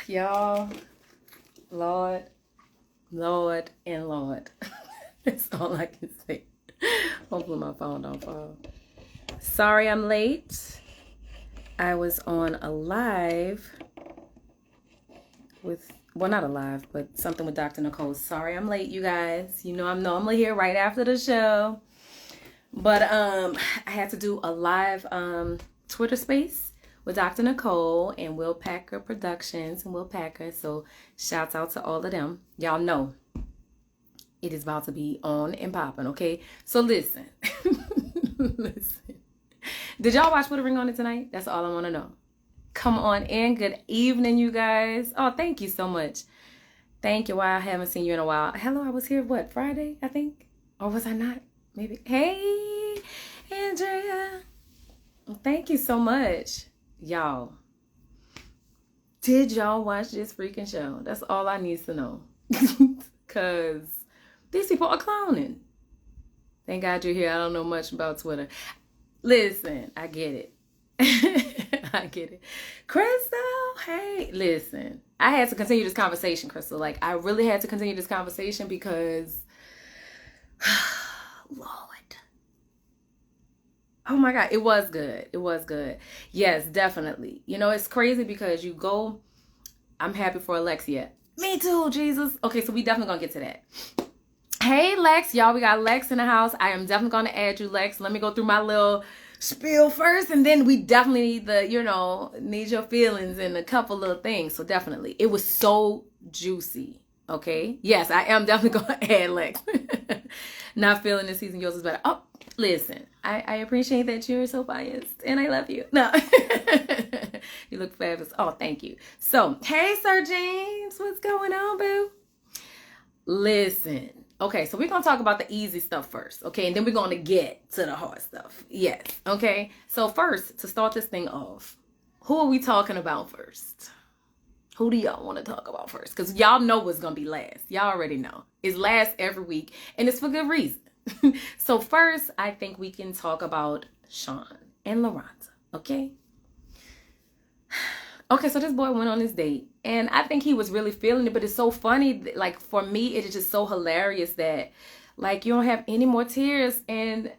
Y'all, Lord, Lord, and Lord. That's all I can say. Hopefully my phone don't fall. Sorry I'm late. I was on a live with, well, not a live, but something with Dr. Nicole. Sorry I'm late, you guys. You know I'm normally here right after the show. But I had to do a live Twitter space with Dr. Nicole and Will Packer Productions and Will Packer. So shouts out to all of them. Y'all know it is about to be on and popping, okay? So listen. Listen. Did y'all watch Put a Ring on It tonight? That's all I want to know. Come on in. Good evening, you guys. Oh, thank you so much. Thank you. Why I haven't seen you in a while. Hello, I was here, what, Friday, I think? Or was I not? Maybe. Hey, Andrea. Thank you so much. Y'all. Did y'all watch this freaking show? That's all I need to know. Because these people are clowning. Thank God you're here. I don't know much about Twitter. Listen, I get it. I get it. Crystal, hey, listen. I had to continue this conversation, Crystal. Like, I really had to continue this conversation because, Lord. Oh my God, it was good. It was good. Yes, definitely. You know, it's crazy because you go, I'm happy for Alexia. Me too, Jesus. Okay, so we definitely gonna get to that. Hey, Lex, y'all, we got Lex in the house. I am definitely gonna add you, Lex. Let me go through my little spiel first, and then we definitely need the, need your feelings and a couple little things. So definitely, it was so juicy. Okay, yes, I am definitely gonna add Lex. Not feeling this season, yours is better. Oh, listen, I appreciate that you're so biased, and I love you. No, you look fabulous. Oh, thank you. So, hey, Sir James, what's going on, boo? Listen. Okay, so we're going to talk about the easy stuff first, okay? And then we're going to get to the hard stuff. Yes, okay? So first, to start this thing off, who are we talking about first? Who do y'all want to talk about first? Because y'all know what's going to be last. Y'all already know. It's last every week, and it's for good reason. So first, I think we can talk about Sean and LaRonda, okay? Okay, so this boy went on this date, and I think he was really feeling it, but it's so funny. Like, for me, it is just so hilarious that, like, you don't have any more tears, and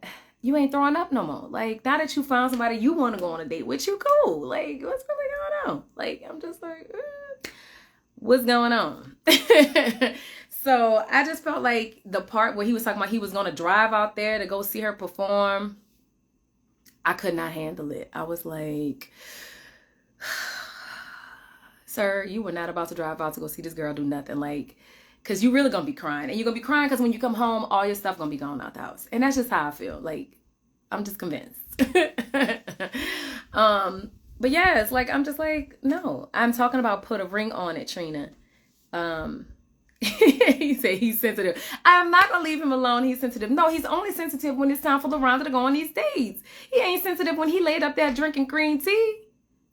you ain't throwing up no more. Like, now that you found somebody you want to go on a date with, you cool. Like, what's really going on? Like, I'm just like, what's going on? So, I just felt like the part where he was talking about he was going to drive out there to go see her perform, I could not handle it. I was like, sir, you were not about to drive out to go see this girl do nothing. Like, because you really going to be crying. And you're going to be crying because when you come home, all your stuff going to be gone out the house. And that's just how I feel. Like, I'm just convinced. But yeah, it's like, I'm just like, no. I'm talking about Put a Ring on It, Trina. He said he's sensitive. I'm not going to leave him alone. He's sensitive. No, he's only sensitive when it's time for LaRonda to go on these dates. He ain't sensitive when he laid up there drinking green tea.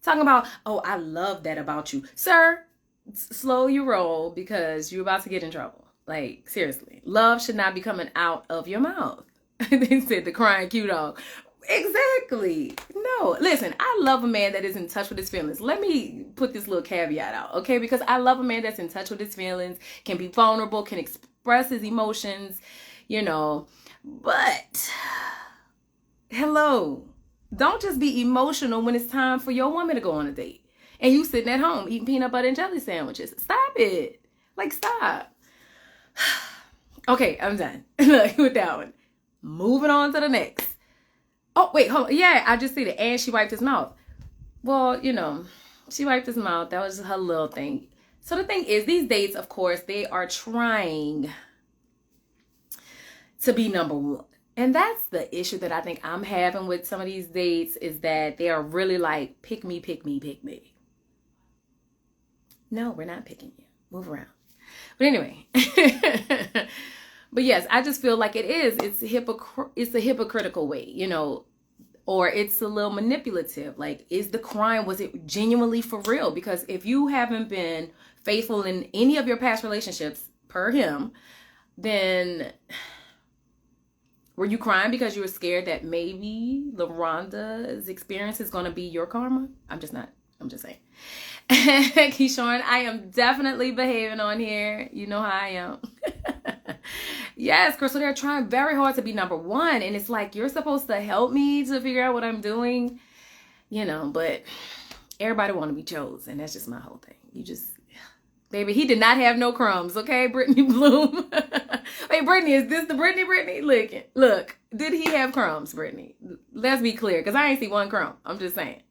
Talking about, oh, I love that about you. Sir, slow your roll because you're about to get in trouble. Like, seriously. Love should not be coming out of your mouth. They said the crying cute dog. Exactly. No, listen, I love a man that is in touch with his feelings. Let me put this little caveat out, okay? Because I love a man that's in touch with his feelings, can be vulnerable, can express his emotions, But, hello. Don't just be emotional when it's time for your woman to go on a date. And you sitting at home eating peanut butter and jelly sandwiches. Stop it. Like, stop. Okay, I'm done with that one. Moving on to the next. Oh, wait, hold on. Yeah, I just see it. And she wiped his mouth. Well, she wiped his mouth. That was her little thing. So the thing is, these dates, of course, they are trying to be number one. And that's the issue that I think I'm having with some of these dates is that they are really like, pick me, pick me, pick me. No, we're not picking you. Move around. But anyway. But yes, I just feel like it is. It's a hypocritical way, or it's a little manipulative. Like, is the crime, was it genuinely for real? Because if you haven't been faithful in any of your past relationships per him, then were you crying because you were scared that maybe LaRonda's experience is going to be your karma? I'm just saying. Keyshawn, I am definitely behaving on here. You know how I am. Yes, Crystal, they're trying very hard to be number one. And it's like, you're supposed to help me to figure out what I'm doing, but everybody want to be chosen. That's just my whole thing. You just, baby, he did not have no crumbs, okay, Brittany Bloom? Wait, Brittany, is this the Brittany? Look, did he have crumbs, Brittany? Let's be clear, because I ain't see one crumb. I'm just saying.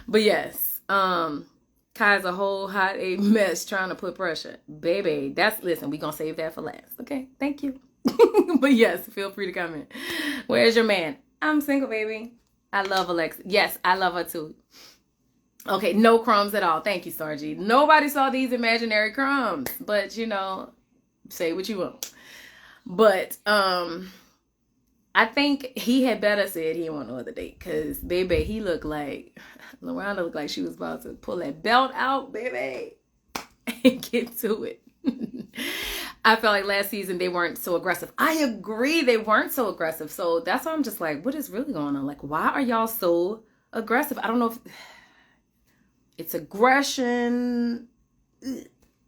But yes, Kai's a whole hot a mess trying to put pressure. Baby, listen, we gonna save that for last. Okay, thank you. But yes, feel free to comment. Where's your man? I'm single, baby. I love Alexia. Yes, I love her too. Okay, no crumbs at all. Thank you, Sargy. Nobody saw these imaginary crumbs, but say what you want. But I think he had better said he didn't want no other date, because baby, LaRonda looked like she was about to pull that belt out, baby, and get to it. I felt like last season they weren't so aggressive. I agree, they weren't so aggressive. So that's why I'm just like, what is really going on? Like, why are y'all so aggressive? I don't know if it's aggression.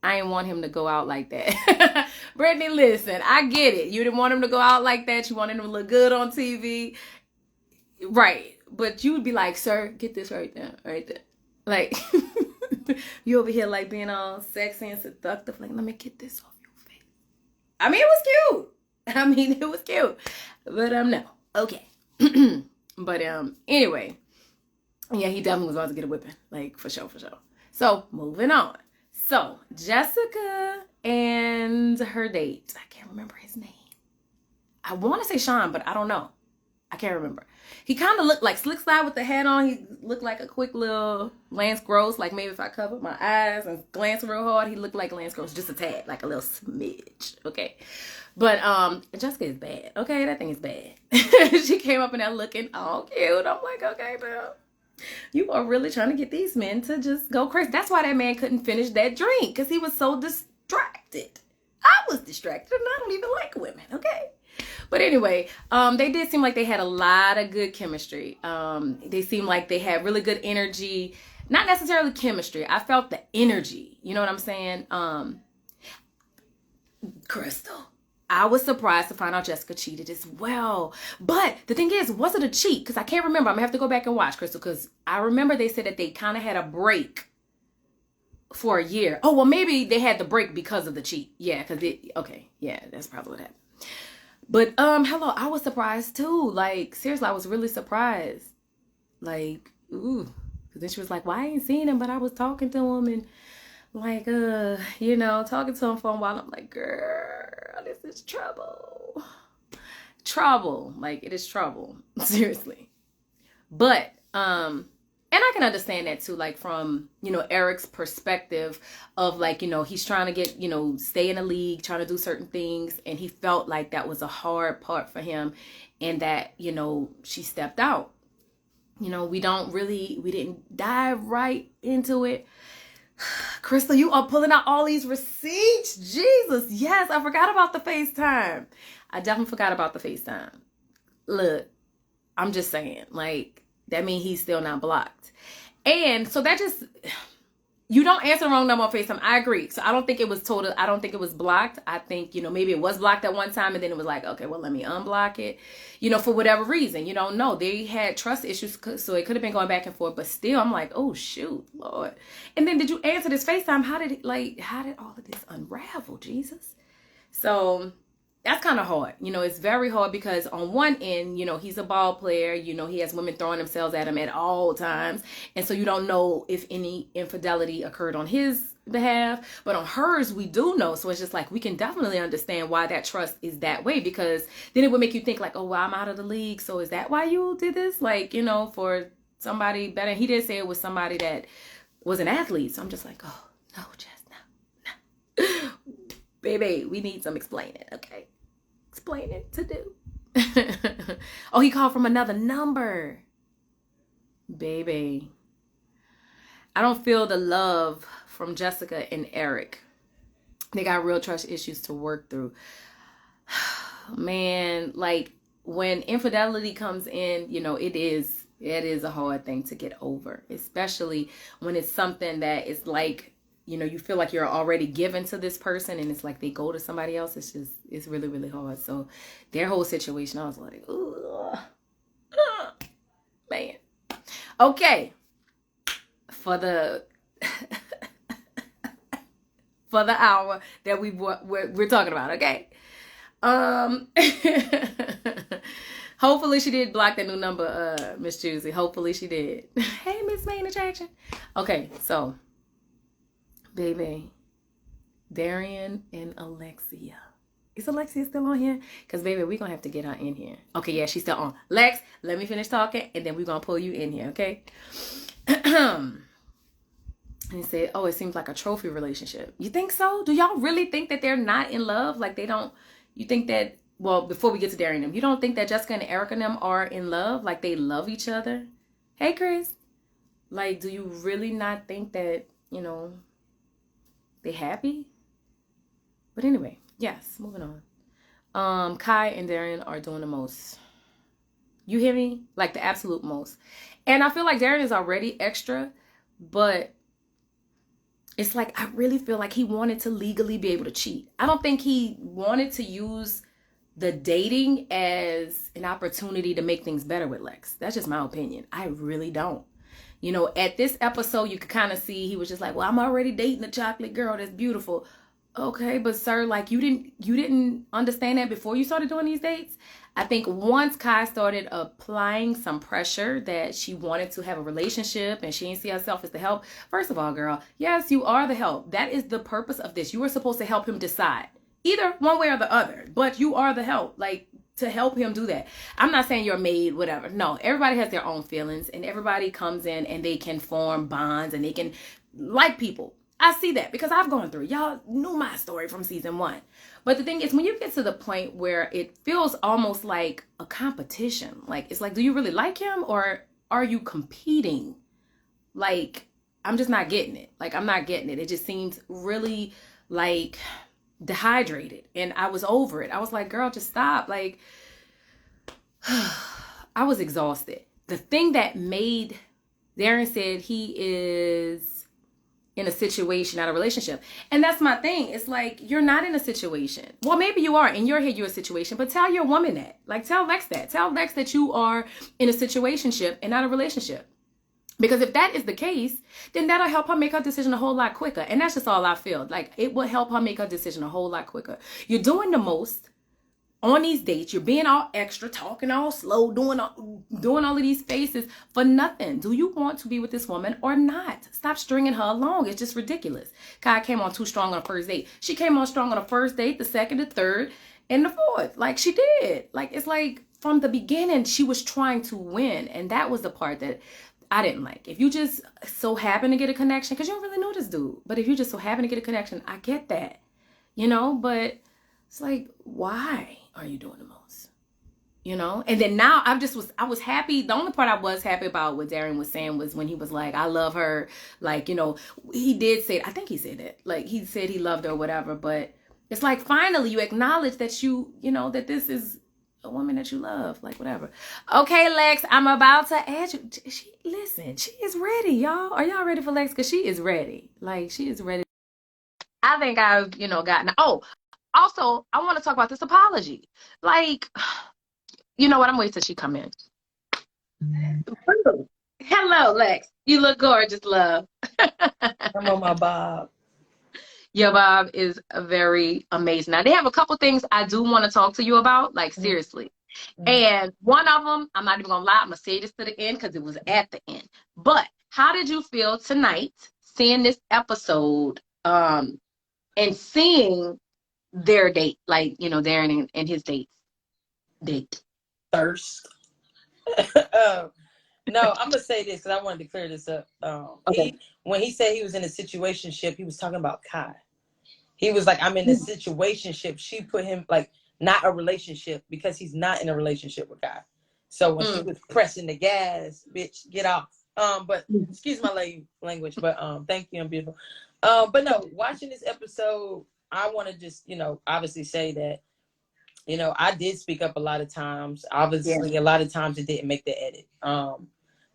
I didn't want him to go out like that. Brittany, listen, I get it. You didn't want him to go out like that. You wanted him to look good on TV. Right. But you would be like, sir, get this right there. Like, you over here like being all sexy and seductive. Like, let me get this off your face. I mean, it was cute. But, no. Okay. But, anyway. Yeah, he definitely was about to get a whipping. Like, for sure. So, moving on. So, Jessica and her date. I can't remember his name. I want to say Sean, but I don't know. I can't remember. He kind of looked like Slick Slide with the hat on. He looked like a quick little Lance Gross. Like maybe if I covered my eyes and glanced real hard, he looked like Lance Gross. Just a tad, like a little smidge. Okay. But Jessica is bad. Okay, that thing is bad. She came up in there looking all cute. I'm like, okay, Bill. You are really trying to get these men to just go crazy. That's why that man couldn't finish that drink, because he was so distracted. I was distracted, and I don't even like women, okay? But anyway, they did seem like they had a lot of good chemistry. They seemed like they had really good energy. Not necessarily chemistry. I felt the energy. You know what I'm saying? Crystal, I was surprised to find out Jessica cheated as well. But the thing is, was it a cheat? Because I can't remember. I'm going to have to go back and watch, Crystal, because I remember they said that they kind of had a break for a year. Oh, well, maybe they had the break because of the cheat. Yeah, that's probably what happened. But, hello, I was surprised too. Like, seriously, I was really surprised. Like, ooh. Because then she was like, well, I ain't seen him, but I was talking to him and, like, talking to him for a while. I'm like, girl, this is trouble. Trouble. Like, it is trouble. Seriously. But, and I can understand that too, like from, Eric's perspective of like, he's trying to get, stay in the league, trying to do certain things. And he felt like that was a hard part for him, and that, she stepped out. We didn't dive right into it. Crystal, you are pulling out all these receipts. Jesus. Yes, I forgot about the FaceTime. I definitely forgot about the FaceTime. Look, I'm just saying, like, that means he's still not blocked. And so that just, you don't answer the wrong number on FaceTime. I agree. So I don't think it was I don't think it was blocked. I think, maybe it was blocked at one time, and then it was like, okay, well, let me unblock it, for whatever reason. You don't know. They had trust issues, so it could have been going back and forth. But still, I'm like, oh, shoot, Lord. And then did you answer this FaceTime? How did all of this unravel, Jesus? So that's kind of hard. It's very hard because on one end, he's a ball player. He has women throwing themselves at him at all times. And so you don't know if any infidelity occurred on his behalf. But on hers, we do know. So it's just like, we can definitely understand why that trust is that way, because then it would make you think like, oh, well, I'm out of the league. So is that why you did this? Like, for somebody better. He did say it was somebody that was an athlete. So I'm just like, oh, no, just no. Baby, we need some explaining, okay? Explaining to do. Oh, he called from another number. Baby. I don't feel the love from Jessica and Eric. They got real trust issues to work through. Man, like when infidelity comes in, it is It is a hard thing to get over, especially when it's something that is like, you feel like you're already given to this person and it's like they go to somebody else. It's really, really hard. So their whole situation, I was like, ugh, man. Okay. For the for the hour that we're talking about, okay? Hopefully she did block that new number, Miss Juicy. Hopefully she did. Hey, Miss Main Attraction. Okay, so, baby, Darian and Alexia. Is Alexia still on here? Because, baby, we're going to have to get her in here. Okay, yeah, she's still on. Lex, let me finish talking, and then we're going to pull you in here, okay? And he said, oh, it seems like a trophy relationship. You think so? Do y'all really think that they're not in love? Like, they don't... You think that... Well, before we get to Darian and them, you don't think that Jessica and Erica and them are in love? Like, they love each other? Hey, Chris. Like, do you really not think that, they happy? But anyway, yes, moving on. Kai and Darian are doing the most. You hear me? Like, the absolute most. And I feel like Darian is already extra, but it's like, I really feel like he wanted to legally be able to cheat. I don't think he wanted to use the dating as an opportunity to make things better with Lex. That's just my opinion. I really don't. At this episode, you could kind of see he was just like, well, I'm already dating a chocolate girl that's beautiful. Okay, but sir, like you didn't understand that before you started doing these dates? I think once Kai started applying some pressure that she wanted to have a relationship and she didn't see herself as the help. First of all, girl, yes, you are the help. That is the purpose of this. You were supposed to help him decide. Either one way or the other, but you are the help, like to help him do that. I'm not saying you're a maid, whatever. No, everybody has their own feelings and everybody comes in and they can form bonds and they can like people. I see that because I've gone through. Y'all knew my story from season 1. But the thing is, when you get to the point where it feels almost like a competition, like it's like, do you really like him or are you competing? Like, I'm just not getting it. Like, I'm not getting it. It just seems really like dehydrated and I was over it. I was like, girl, just stop. Like, I was exhausted. The thing that made Darren said he is in a situation, not a relationship. And that's my thing. It's like, you're not in a situation. Well, maybe you are. In your head, you're a situation, but tell your woman that. Like, tell Lex that. Tell Lex that you are in a situationship and not a relationship. Because if that is the case, then that'll help her make her decision a whole lot quicker. And that's just all I feel. Like, it will help her make her decision a whole lot quicker. You're doing the most on these dates. You're being all extra, talking all slow, doing all of these faces for nothing. Do you want to be with this woman or not? Stop stringing her along. It's just ridiculous. Kai came on too strong on the first date. She came on strong on the first date, the second, the third, and the fourth. Like, she did. Like, it's like from the beginning, she was trying to win. And that was the part that I didn't like. If you just so happen to get a connection, because you don't really know this dude, but if you just so happen to get a connection, I get that, but it's like, why are you doing the most? And then now I was happy. The only part I was happy about what Darren was saying was when he was like, I love her. Like, he did say, I think he said that, like he said he loved her or whatever, but it's like, finally you acknowledge that that this is a woman that you love, like whatever. Okay, Lex, I'm about to add you. She is ready, y'all. Are y'all ready for Lex? Because she is ready. Like, she is ready. I think I've, gotten. Oh, also, I want to talk about this apology. Like, you know what? I'm waiting till she come in. Hello, Lex. You look gorgeous, love. I'm on my bob. Your bob is very amazing. Now, they have a couple things I do want to talk to you about, like, seriously. And one of them, I'm not even going to lie, I'm going to say this to the end because it was at the end. But how did you feel tonight seeing this episode and seeing their date, like, Darren and his date? Thirst. No, I'm going to say this because I wanted to clear this up. Okay. When he said he was in a situationship, he was talking about Kai. He was like, I'm in a situationship. She put him, like, not a relationship because he's not in a relationship with Kai. So when she was pressing the gas, bitch, get off. But excuse my language, but thank you, I'm beautiful. But no, watching this episode, I want to just, obviously say that, I did speak up a lot of times. Obviously, a lot of times it didn't make the edit.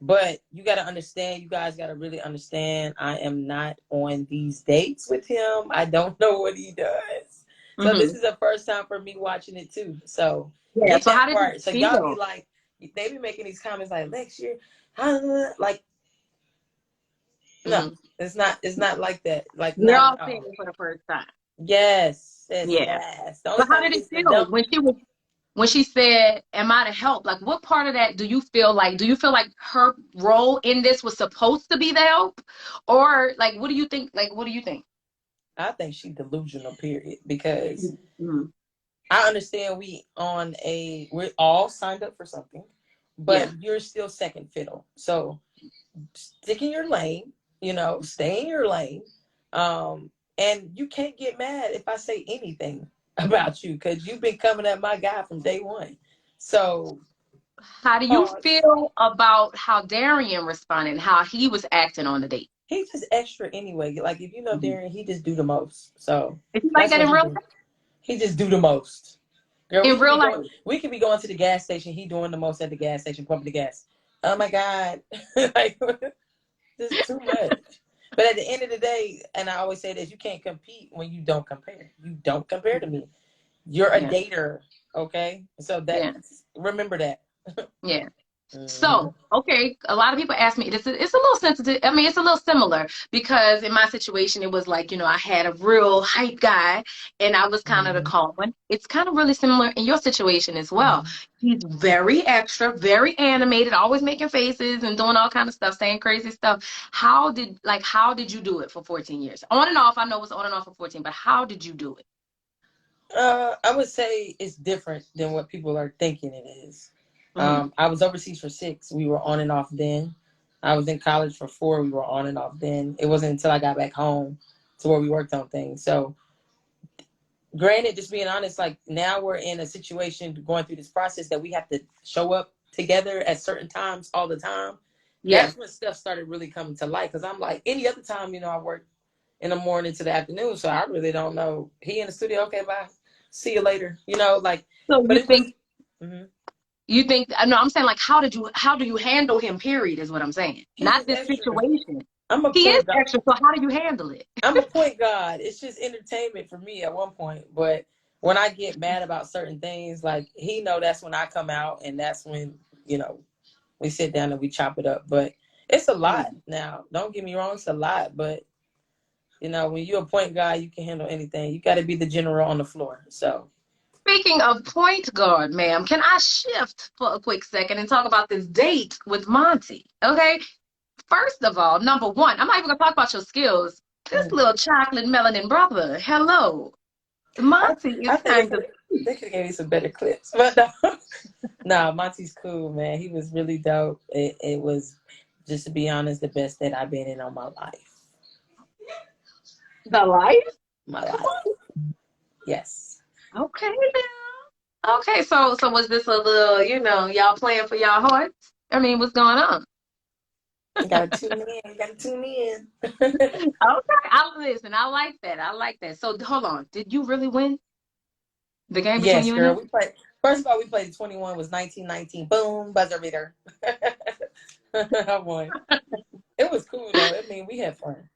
But you got to understand, you guys got to really understand, I am not on these dates with him. I don't know what he does. So this is the first time for me watching it too. So Yeah. get So how that did you part. So y'all be feel? like, they be making these comments like, Alexia, like, no, it's not like that. Like, We're not all at seeing all. it for the first time. Yes, yes, Yeah. yes. The only But how time it did it gets the feel dump. when she said, "Am I to help?" Like, what part of that do you feel like? Do you feel like her role in this was supposed to be the help, or like, what do you think? Like, what do you think? I think she delusional, period. Because Mm-hmm. I understand we're all signed up for something, Yeah. but you're still second fiddle. So stick in your lane, stay in your lane. And you can't get mad if I say anything about you because you've been coming at my guy from day one. So How do you pause. feel about how Darian responded, and how he was acting on the date? He's just extra anyway. Like if you know Mm-hmm. Darren, he just do the most. So Is he like that's that what in he real do. He just do the most. Girl, in real life? we could be going to the gas station. He doing the most at the gas station, pumping the gas. Oh my God. Like this is too much. But at the end of the day, and I always say this, you can't compete when you don't compare. You don't compare to me. You're a Yeah. dater. Okay. So Yeah. remember that. Yeah. Mm-hmm. So, okay, a lot of people ask me this. It's a little sensitive. I mean, it's a little similar because in my situation, it was like, I had a real hype guy and I was kind of the Mm-hmm. calm one. It's kind of really similar in your situation as well. Mm-hmm. He's very extra, very animated, always making faces and doing all kind of stuff, saying crazy stuff. How did you do it for 14 years? On and off, I know it was on and off for 14, but how did you do it? I would say it's different than what people are thinking it is. Hmm. I was overseas for 6. We were on and off then. I was in college for 4. We were on and off then. It wasn't until I got back home to where we worked on things. So, granted, just being honest, like now we're in a situation going through this process that we have to show up together at certain times all the time. Yeah. That's when stuff started really coming to light. Because I'm like, any other time, I work in the morning to the afternoon, so I really don't know. He in the studio, okay, bye. See you later. Like, So but you it was. think Mm-hmm. no, I'm saying like how do you handle him, period, is what I'm saying. He's Not just this extra. situation. I'm a He is point guard. extra, so how do you handle it? I'm a point guard. It's just entertainment for me at one point. But when I get mad about certain things, like he know that's when I come out, and that's when we sit down and we chop it up. But it's a lot now. Don't get me wrong, it's a lot. But when you're a point guard, you can handle anything. You got to be the general on the floor. So Speaking of point guard, ma'am, can I shift for a quick second and talk about this date with Monty? Okay. First of all, number one, I'm not even gonna talk about your skills. This little chocolate melanin brother, hello. I, Monty is I think kind of they could have gave me some better clips. But no, nah, Monty's cool, man. He was really dope. It was, just to be honest, the best that I've been in all my life. the life. My Come life. Yes. on. Okay now. Okay, so was this a little, y'all playing for y'all hearts? I mean, what's going on? You gotta tune in. You gotta tune in. Okay, I listen. I like that. I like that. So hold on. Did you really win the game between Yes, you and girl. him? We played. First of all, we played 21 was 1919. Boom, buzzer beater. I won. It was cool though. I mean, we had fun.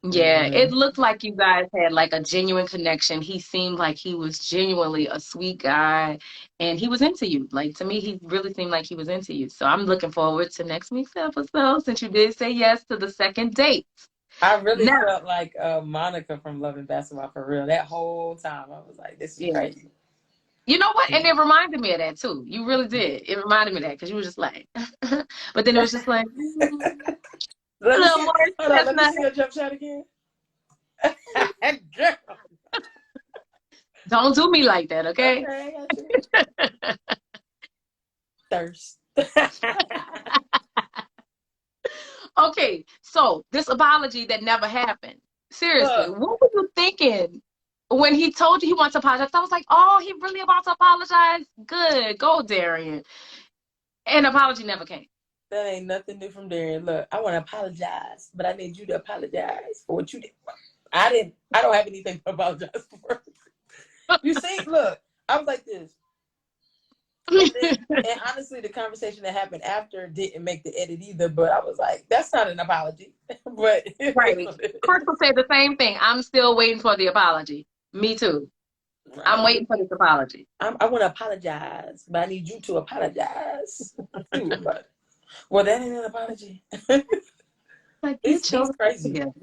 Yeah, it Mm-hmm. looked like you guys had like a genuine connection. He seemed like he was genuinely a sweet guy and he was into you. Like to me, he really seemed like he was into you. So I'm looking forward to next week's episode since you did say yes to the second date. I really Now, felt like Monica from Love and Basketball for real. That whole time, I was like, "This is yeah. crazy." You know what? And Yeah. it reminded me of that too. You really did. It reminded me of that because you were just like, but then it was just like, a Let me little see. more Hold on. Let me chestnut. see your jump shot again. Girl. Don't do me like that, okay? Okay, I got you. Thirst. Okay, so this apology that never happened. Seriously, Look, what were you thinking when he told you he wants to apologize? I was like, oh, he really about to apologize? Good, go, Darian. And apology never came. that ain't nothing new from Darren. Look, I want to apologize, but I need you to apologize for what you did. I didn't. I don't have anything to apologize for. You see, look, I was like this. And honestly, the conversation that happened after didn't make the edit either. But I was like, that's not an apology. But Right. Crystal said the same thing. I'm still waiting for the apology. Me too. I'm waiting for this apology. I want to apologize, but I need you to apologize too. But well, that ain't an apology. Like, you He's chose crazy. together.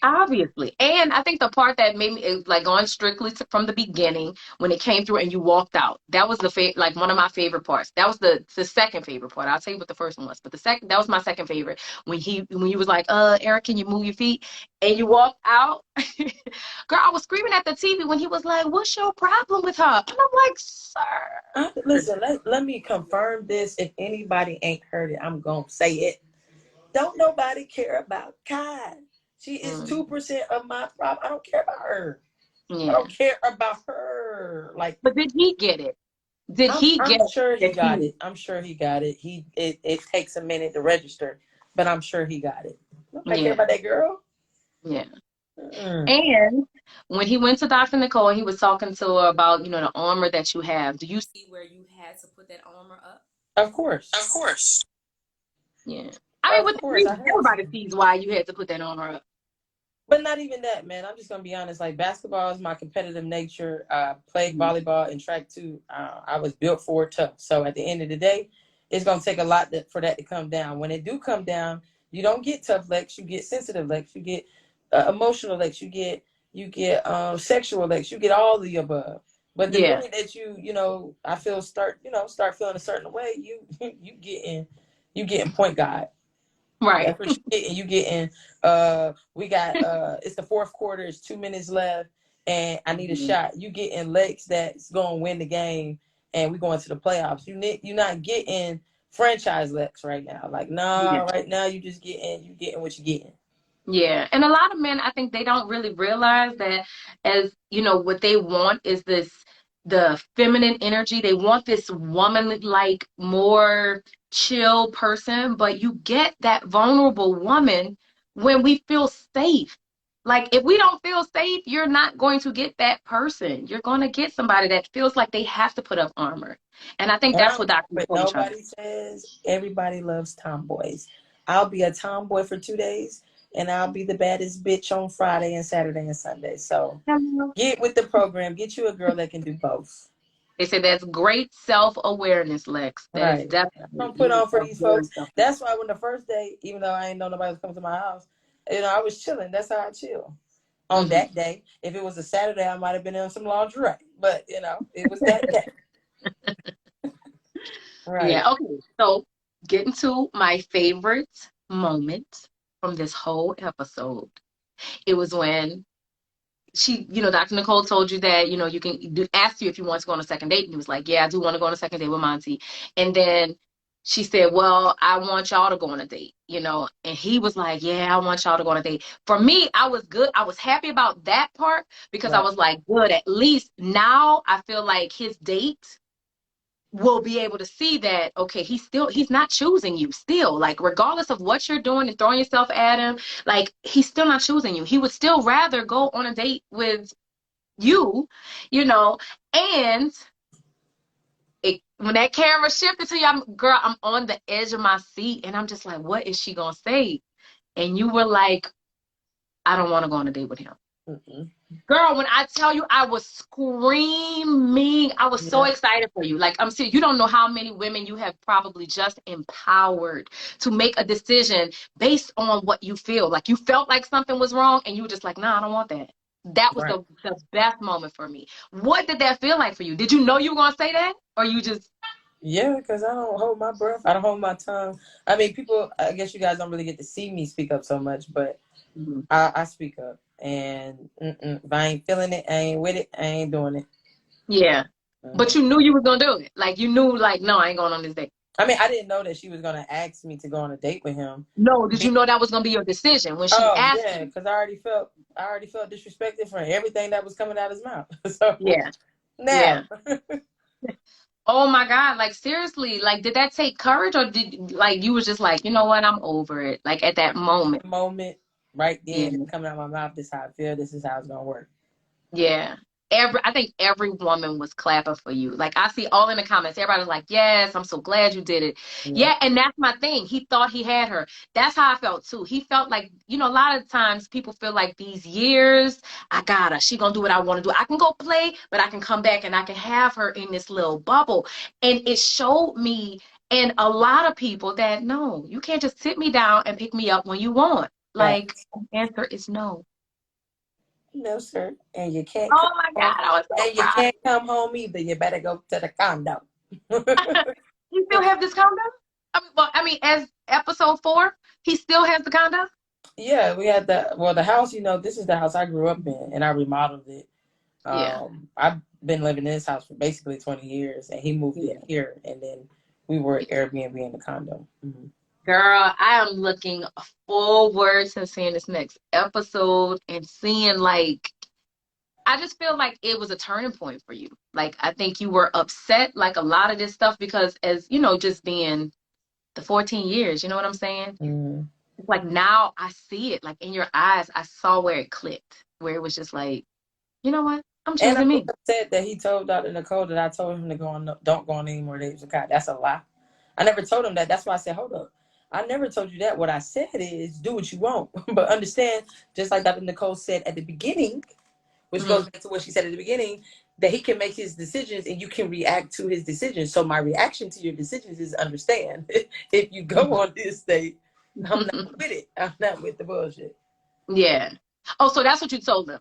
Obviously. And I think the part that made me is like going strictly from the beginning when it came through and you walked out. That was like one of my favorite parts. That was the second favorite part. I'll tell you what the first one was. But that was my second favorite. When you was like, Eric, can you move your feet? And you walked out. Girl, I was screaming at the TV when he was like, what's your problem with her? And I'm like, sir. Listen, let me confirm this. If anybody ain't heard it, I'm gonna say it. Don't nobody care about Kai. She is 2% of my problem. I don't care about her. Yeah. I don't care about her. Like, but did he get it? Did he get it? I'm sure he got it. I'm sure he got it. It takes a minute to register, but I'm sure he got it. I care about that girl. Yeah. And when he went to Dr. Nicole, he was talking to her about, the armor that you have. Do you see where you had to put that armor up? Of course. Yeah. I mean, everybody sees why you had to put that armor up. But not even that, man. I'm just gonna be honest. Like, basketball is my competitive nature. Played volleyball and track too. I was built for it tough. So at the end of the day, it's gonna take a lot for that to come down. When it do come down, you don't get tough legs. You get sensitive legs. You get emotional legs. You get sexual legs. You get all the above. But the minute that I feel start feeling a certain way, you getting point guard. Right. That's what you getting. We got it's the fourth quarter, it's 2 minutes left, and I need a shot. You getting legs that's gonna win the game, and we going to the playoffs. You're not getting franchise legs right now. Like, right now you getting what you're getting. Yeah. And a lot of men, I think they don't really realize that, as what they want is the feminine energy. They want this woman like more chill person, but you get that vulnerable woman when we feel safe. Like, if we don't feel safe, you're not going to get that person. You're going to get somebody that feels like they have to put up armor. And I think that's what Dr. Nicole nobody says. Everybody loves tomboys. I'll be a tomboy for 2 days, and I'll be the baddest bitch on Friday and Saturday and Sunday. So get with the program. Get you a girl that can do both. They say that's great self-awareness, Lex. That is definitely. Don't put on for these folks. That's why when the first day, even though I ain't know nobody was coming to my house, I was chilling. That's how I chill. On that day, if it was a Saturday, I might have been in some lingerie. But it was that day. Right. Yeah. Okay. So getting to my favorite moment from this whole episode, it was when Dr. Nicole told you that, you can ask you if you want to go on a second date. And he was like, yeah, I do want to go on a second date with Monty. And then she said, well, I want y'all to go on a date, and he was like, yeah, I want y'all to go on a date. For me, I was good. I was happy about that part because I was like, good, at least now I feel like his date will be able to see that, okay, he's not choosing you still, like, regardless of what you're doing and throwing yourself at him, like, he's still not choosing you. He would still rather go on a date with you, and when that camera shifted to you, I'm on the edge of my seat and I'm just like, what is she gonna say? And you were like, I don't want to go on a date with him. Girl, when I tell you, I was screaming. I was so excited for you. Like, I'm serious. You don't know how many women you have probably just empowered to make a decision based on what you feel. Like, you felt like something was wrong and you were just like, nah, I don't want that. That was the best moment for me. What did that feel like for you? Did you know you were going to say that? Or you just... Yeah, because I don't hold my breath. I don't hold my tongue. I mean, people, I guess you guys don't really get to see me speak up so much, but I speak up. And if I ain't feeling it, I ain't with it, I ain't doing it. Yeah. But you knew you were going to do it. Like, you knew, like, no, I ain't going on this date. I mean, I didn't know that she was going to ask me to go on a date with him. No, did you know that was going to be your decision when she asked you? Because I already felt disrespected for everything that was coming out of his mouth. So yeah. Now. Yeah. Oh my God, like, seriously, like, did that take courage, or did, like, you was just like, you know what, I'm over it, like, at that moment? Right then, coming out of my mouth, this is how I feel, this is how it's gonna work. Yeah. I think every woman was clapping for you. Like I see all in the comments, everybody's like, "Yes, I'm so glad you did it." Yeah. Yeah, and that's my thing. He thought he had her. That's how I felt too. He felt like, a lot of times people feel like these years, I got her. She gonna do what I want to do. I can go play, but I can come back and I can have her in this little bubble. And it showed me and a lot of people that no, you can't just sit me down and pick me up when you want. Like, Facts. the answer is no. No, sir. And you can't come Oh my home. God, I was so And you proud. can't come home either. You better go to the condo. You still have this condo? As episode 4, he still has the condo? Yeah, we had the house, this is the house I grew up in and I remodeled it. Yeah. I've been living in this house for basically 20 years and he moved in Yeah. here and then we were Airbnb in the condo. Mm-hmm. Girl, I am looking forward to seeing this next episode and seeing like I just feel like it was a turning point for you. Like I think you were upset like a lot of this stuff because as just being the 14 years, you know what I'm saying? Mm-hmm. It's like now I see it like in your eyes. I saw where it clicked, where it was just like, you know what? I'm And I choosing was me. upset that he told Dr. Nicole that I told him to go on, don't go on any more dates with God. That's a lie. I never told him that. That's why I said, hold up. I never told you that. What I said is do what you want. But understand, just like Dr. Nicole said at the beginning, which Hmm. goes back to what she said at the beginning, that he can make his decisions and you can react to his decisions. So my reaction to your decisions is understand. If you go on this date, I'm not with it. I'm not with the bullshit. Yeah. Oh, so that's what you told them.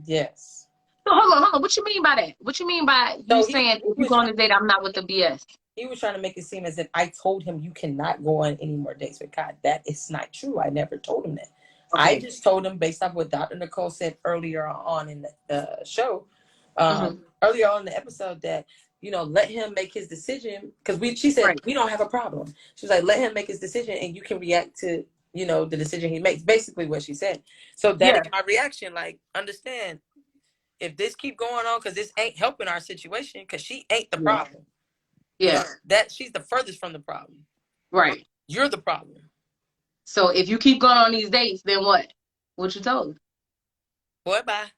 Yes. So hold on. What you mean by that? What you mean by you So he, saying he if you was go on trying this date, I'm not with the BS? he was trying to make it seem as if I told him you cannot go on any more dates with God. That is not true. I never told him that. I Okay. just told him based off what Dr. Nicole said earlier on in the show, Hmm. earlier on in the episode that let him make his decision because she said Right. we don't have a problem. She was like, let him make his decision and you can react to the decision he makes. Basically what she said. So that is Yeah. my reaction. Like understand if this keep going on because this ain't helping our situation because she ain't the Yeah. problem. Yeah. That she's the furthest from the problem. Right. You're the problem. So if you keep going on these dates, then what? What you told? Boy, bye.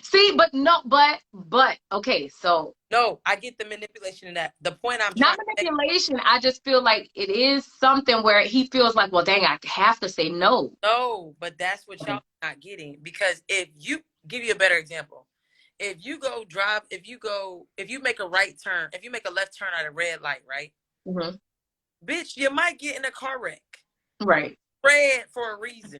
See, but no, but okay. So No, I get the manipulation in that. The point I'm not trying to make. manipulation. I just feel like it is something where he feels like, well, dang, I have to say no. No, but that's what y'all not getting. Because if you give you a better example, if you go drive, if you make a right turn, if you make a left turn at a red light, right? Hmm. Bitch, you might get in a car wreck. Right. Red for a reason.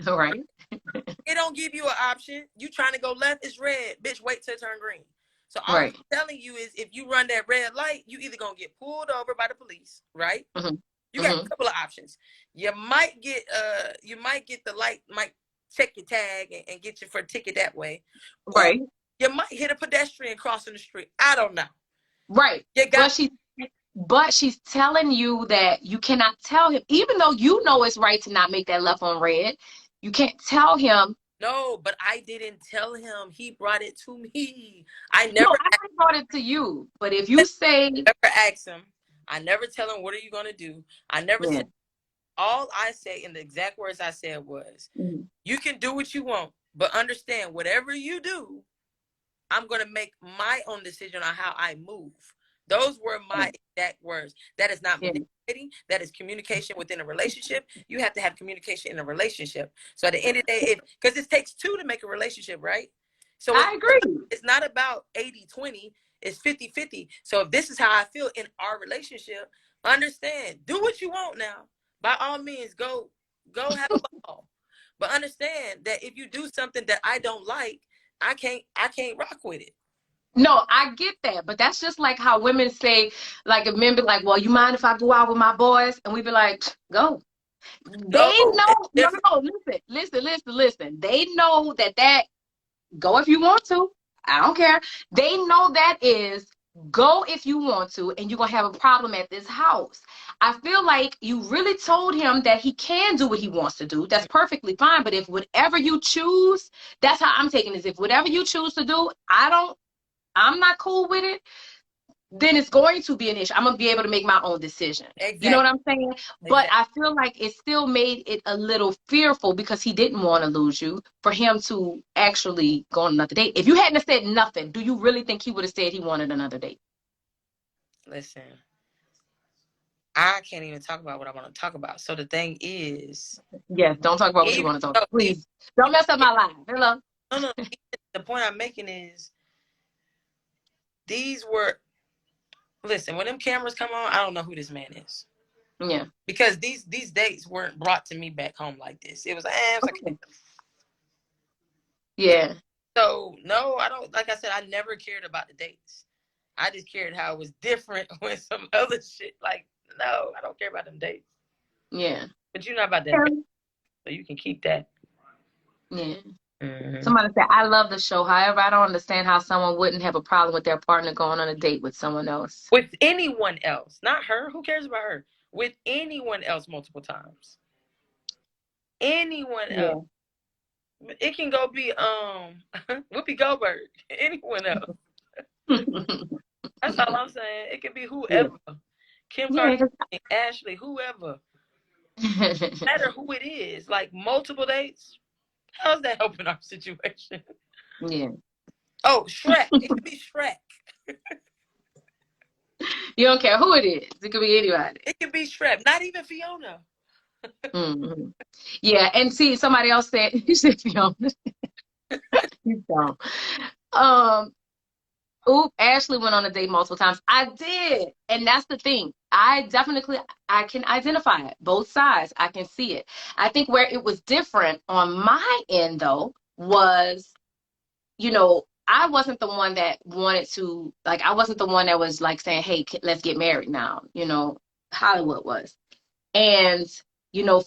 Right. It don't give you an option. You trying to go left, it's red. Bitch, wait till it turn green. So all I'm Right. telling you is if you run that red light, you either gonna get pulled over by the police, right? Hmm. You got Hmm. a couple of options. You might get the light, might check your tag and get you for a ticket that way. Or Right. you might hit a pedestrian crossing the street. I don't know. Right. You got But she's telling you that you cannot tell him, even though you know it's right to not make that left on red. You can't tell him. no, but I didn't tell him. He brought it to me. I No, never I already brought it to you. But if you say, asked him. I never tell him what are you gonna do. I never yeah. said all I say in the exact words I said was, Mhm. you can do what you want, but understand whatever you do, I'm going to make my own decision on how I move. Those were my exact words. That is not Yeah. manipulating. That is communication within a relationship. You have to have communication in a relationship. So at the end of the day, because it takes two to make a relationship, right? So I agree. it's not about 80-20. It's 50-50. So if this is how I feel in our relationship, understand, do what you want now. By all means, go have a ball. But understand that if you do something that I don't like, I can't rock with it. No, I get that, but that's just like how women say, like if men be like, "Well, you mind if I go out with my boys?" And we be like, "Go." No, They know. it's No, different. no, no. Listen. They know that go if you want to. I don't care. They know that is go if you want to, and you're gonna have a problem at this house. I feel like you really told him that he can do what he wants to do. That's perfectly fine. But if whatever you choose, that's how I'm taking this. If whatever you choose to do, I'm not cool with it. then it's going to be an issue. I'm going to be able to make my own decision. You know what Exactly. I'm saying? But Exactly. I feel like it still made it a little fearful because he didn't want to lose you for him to actually go on another date. If you hadn't have said nothing, do you really think he would have said he wanted another date? Listen, I can't even talk about what I want to talk about. So the thing is, Yes, don't talk about what you even want to talk though, about. Please. Don't mess up my life. Hello? no, no, the point I'm making is these were, listen, when them cameras come on, I don't know who this man is. Yeah. Because these dates weren't brought to me back home like this. It was, it was like, Yeah. so no, I don't, like I said, I never cared about the dates. I just cared how it was different with some other shit. Like, no, I don't care about them dates. Yeah. But you're not about that, so you can keep that. Yeah. Mm-hmm. Somebody said, I love the show. However, I don't understand how someone wouldn't have a problem with their partner going on a date with someone else. With anyone else, not her. Who cares about her? With anyone else multiple times. Anyone Yeah. else. It can go be Whoopi Goldberg. Anyone else. That's all I'm saying. It can be Yeah. whoever. Kim Yeah. Kardashian, Ashley, whoever. No matter who it is. Like multiple dates. How's that helping our situation? Yeah. Oh, Shrek. It could be Shrek. You don't care who it is. It could be anybody. It could be Shrek. Not even Fiona. Mm-hmm. Yeah. And see, somebody else said, you said, you don't. Oop, Ashley went on a date multiple times. I did. And that's the thing. I can identify it, both sides. I can see it. I think where it was different on my end, though, was, I wasn't the one that wanted to, like, I wasn't the one that was like saying, hey, let's get married now. Hollywood was. And,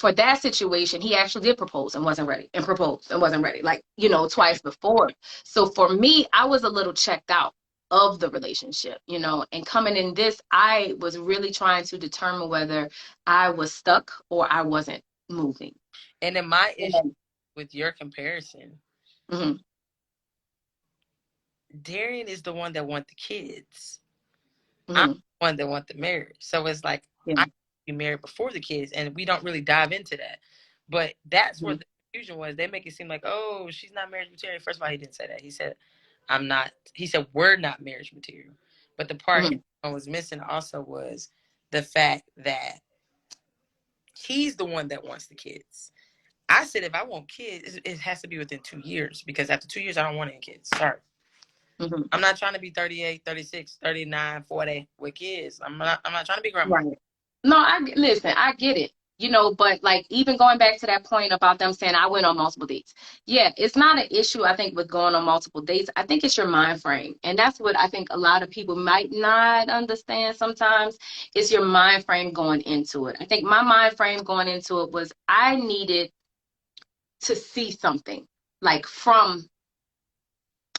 for that situation, he actually did propose and wasn't ready, and proposed and wasn't ready, like, twice before. So for me, I was a little checked out of the relationship, and coming in this, I was really trying to determine whether I was stuck or I wasn't moving. And then my issue with your comparison, mm-hmm. Darian is the one that want the kids. Mm-hmm. I'm the one that want the marriage. So it's like, Yeah. I be married before the kids, and we don't really dive into that. But that's where the confusion was. They make it seem like, oh, she's not marriage material. First of all, he didn't say that. He said, I'm not. He said, we're not marriage material. But the part I was missing also was the fact that he's the one that wants the kids. I said, if I want kids, it has to be within 2 years, because after 2 years, I don't want any kids. Sorry. Mm-hmm. I'm not trying to be 38, 36, 39, 40 with kids. I'm not trying to be grandma. Right. No, listen, I get it. But like even going back to that point about them saying I went on multiple dates. Yeah, it's not an issue, I think, with going on multiple dates. I think it's your mind frame. And that's what I think a lot of people might not understand sometimes. It's your mind frame going into it. I think my mind frame going into it was I needed to see something like from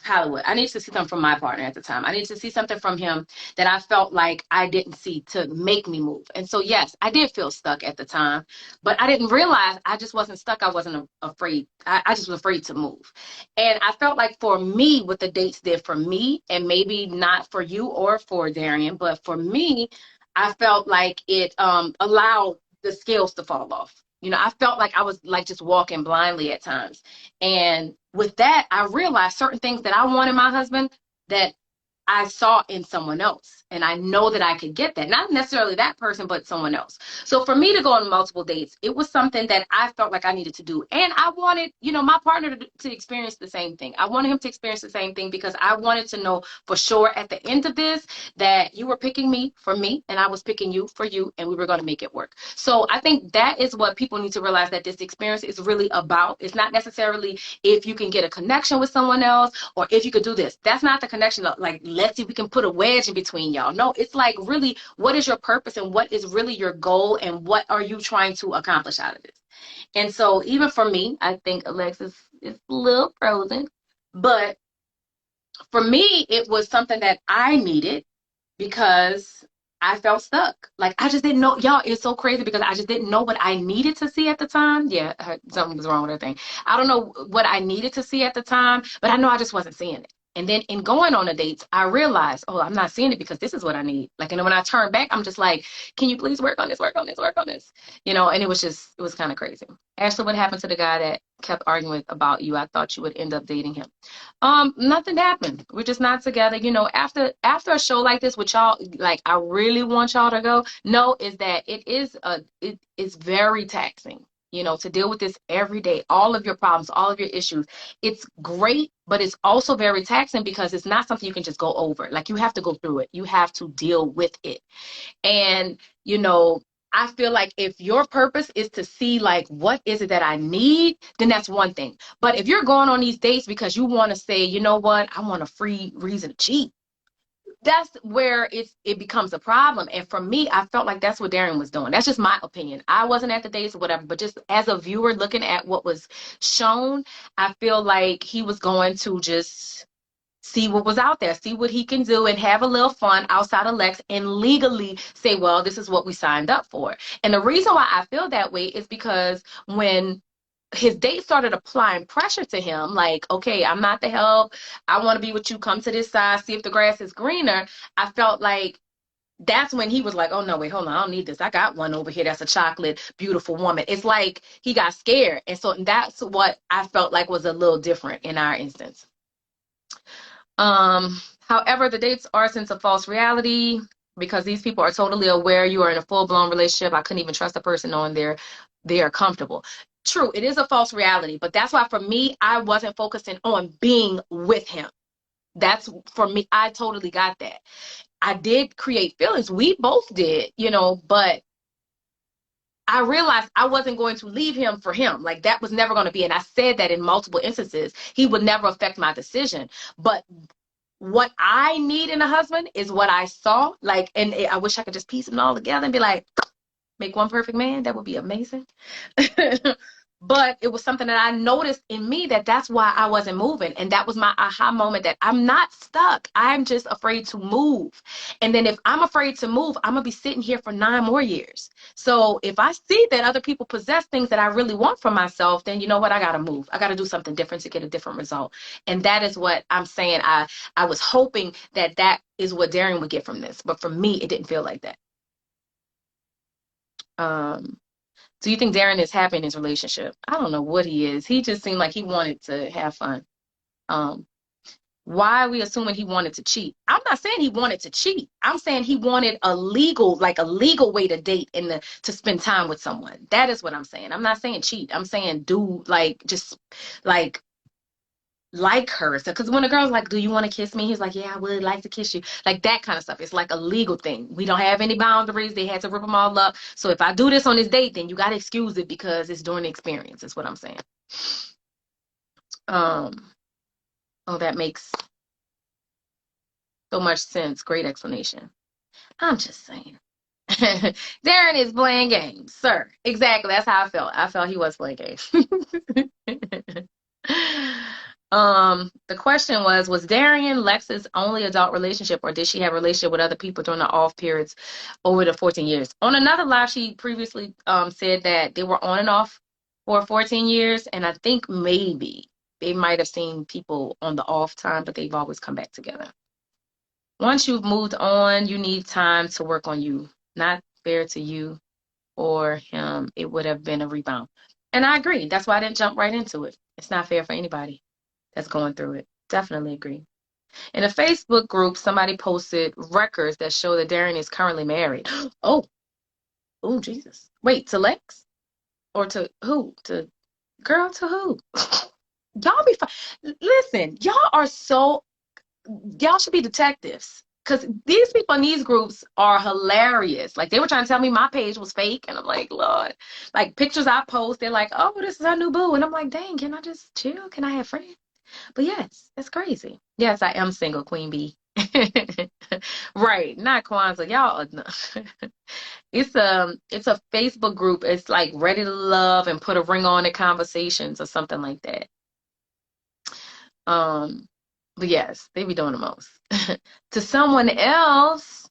Hollywood. I needed to see something from my partner at the time. I needed to see something from him that I felt like I didn't see to make me move. And so, yes, I did feel stuck at the time, but I didn't realize I just wasn't stuck. I wasn't afraid. I just was afraid to move. And I felt like for me, what the dates did for me, and maybe not for you or for Darian, but for me, I felt like it allowed the scales to fall off. I felt like I was like just walking blindly at times. And with that, I realized certain things that I want in my husband that I saw in someone else. And I know that I could get that. Not necessarily that person, but someone else. So for me to go on multiple dates, it was something that I felt like I needed to do. And I wanted, my partner to experience the same thing. I wanted him to experience the same thing because I wanted to know for sure at the end of this that you were picking me for me and I was picking you for you, and we were going to make it work. So I think that is what people need to realize, that this experience is really about. It's not necessarily if you can get a connection with someone else or if you could do this. That's not the connection. Like, let's see if we can put a wedge in between y'all. No, it's like really, what is your purpose and what is really your goal and what are you trying to accomplish out of this? And so even for me, I think Alexis is a little frozen, but for me, it was something that I needed because I felt stuck. Like, I just didn't know. Y'all, it's so crazy because I just didn't know what I needed to see at the time. Yeah, something was wrong with her thing. I don't know what I needed to see at the time, but I know I just wasn't seeing it. And then in going on the dates, I realized, oh, I'm not seeing it because this is what I need. Like, and when I turn back, I'm just like, can you please work on this, work on this, work on this? You know, and it was kind of crazy. Ashley, what happened to the guy that kept arguing about you? I thought you would end up dating him. Nothing happened. We're just not together. You know, after a show like this, with y'all, like, I really want y'all to go. No, is that it is very taxing, you know, to deal with this every day, all of your problems, all of your issues. It's great, but it's also very taxing because it's not something you can just go over. Like, you have to go through it. You have to deal with it. And, you know, I feel like if your purpose is to see, like, what is it that I need, then that's one thing. But if you're going on these dates because you want to say, you know what, I want a free reason to cheat, that's where it becomes a problem. And for me, I felt like that's what Darian was doing. That's just my opinion. I wasn't at the dates or whatever, but just as a viewer looking at what was shown, I feel like he was going to just see what was out there, see what he can do, and have a little fun outside of Lex, and legally say, well, this is what we signed up for. And the reason why I feel that way is because when his date started applying pressure to him, like, okay, I'm not the help, I want to be with you, come to this side, see if the grass is greener, I felt like that's when he was like, oh no, wait, hold on, I don't need this, I got one over here that's a chocolate beautiful woman. It's like he got scared. And so that's what I felt like was a little different in our instance. However, the dates are a sense of false reality because these people are totally aware you are in a full-blown relationship. I couldn't even trust a person knowing they are comfortable. True, it is a false reality, but that's why for me, I wasn't focusing on being with him. That's for me, I totally got that. I did create feelings. We both did, you know, but I realized I wasn't going to leave him for him. Like, that was never going to be. And I said that in multiple instances. He would never affect my decision. But what I need in a husband is what I saw. Like, and I wish I could just piece them all together and be like, make one perfect man. That would be amazing. But it was something that I noticed in me that's why I wasn't moving. And that was my aha moment, that I'm not stuck. I'm just afraid to move. And then if I'm afraid to move, I'm going to be sitting here for 9 more years. So if I see that other people possess things that I really want for myself, then you know what? I got to move. I got to do something different to get a different result. And that is what I'm saying. I was hoping that is what Darian would get from this. But for me, it didn't feel like that. Do you think Darren is happy in his relationship? I don't know what he is. He just seemed like he wanted to have fun. Um, why are we assuming he wanted to cheat? I'm not saying he wanted to cheat. I'm saying he wanted a legal way to date and to spend time with someone. That is what I'm saying. I'm not saying cheat. I'm saying do just like like her. So, because when a girl's like, do you want to kiss me? He's like, yeah, I would like to kiss you. Like, that kind of stuff. It's like a legal thing. We don't have any boundaries. They had to rip them all up. So if I do this on this date, then you got to excuse it because it's during the experience, is what I'm saying. Oh, that makes so much sense. Great explanation. I'm just saying. Darren is playing games, sir. Exactly. That's how I felt. I felt he was playing games. The question was Darian Lex's only adult relationship, or did she have a relationship with other people during the off periods over the 14 years? On another live, she previously said that they were on and off for 14 years, and I think maybe they might have seen people on the off time, but they've always come back together. Once you've moved on, you need time to work on you. Not fair to you or him. It would have been a rebound. And I agree. That's why I didn't jump right into it. It's not fair for anybody that's going through it. Definitely agree. In a Facebook group, somebody posted records that show that Darren is currently married. Oh, Jesus. Wait, to Lex? Or to who? To girl, to who? Y'all be fine. Listen, y'all should be detectives. Because these people in these groups are hilarious. Like, they were trying to tell me my page was fake. And I'm like, Lord. Like, pictures I post, they're like, oh, this is our new boo. And I'm like, dang, can I just chill? Can I have friends? But yes, it's crazy. Yes, I am single, Queen Bee. Right, not Kwanzaa. Y'all, it's a Facebook group. It's like Ready to Love and Put a Ring on It conversations or something like that. But yes, they be doing the most. To someone else,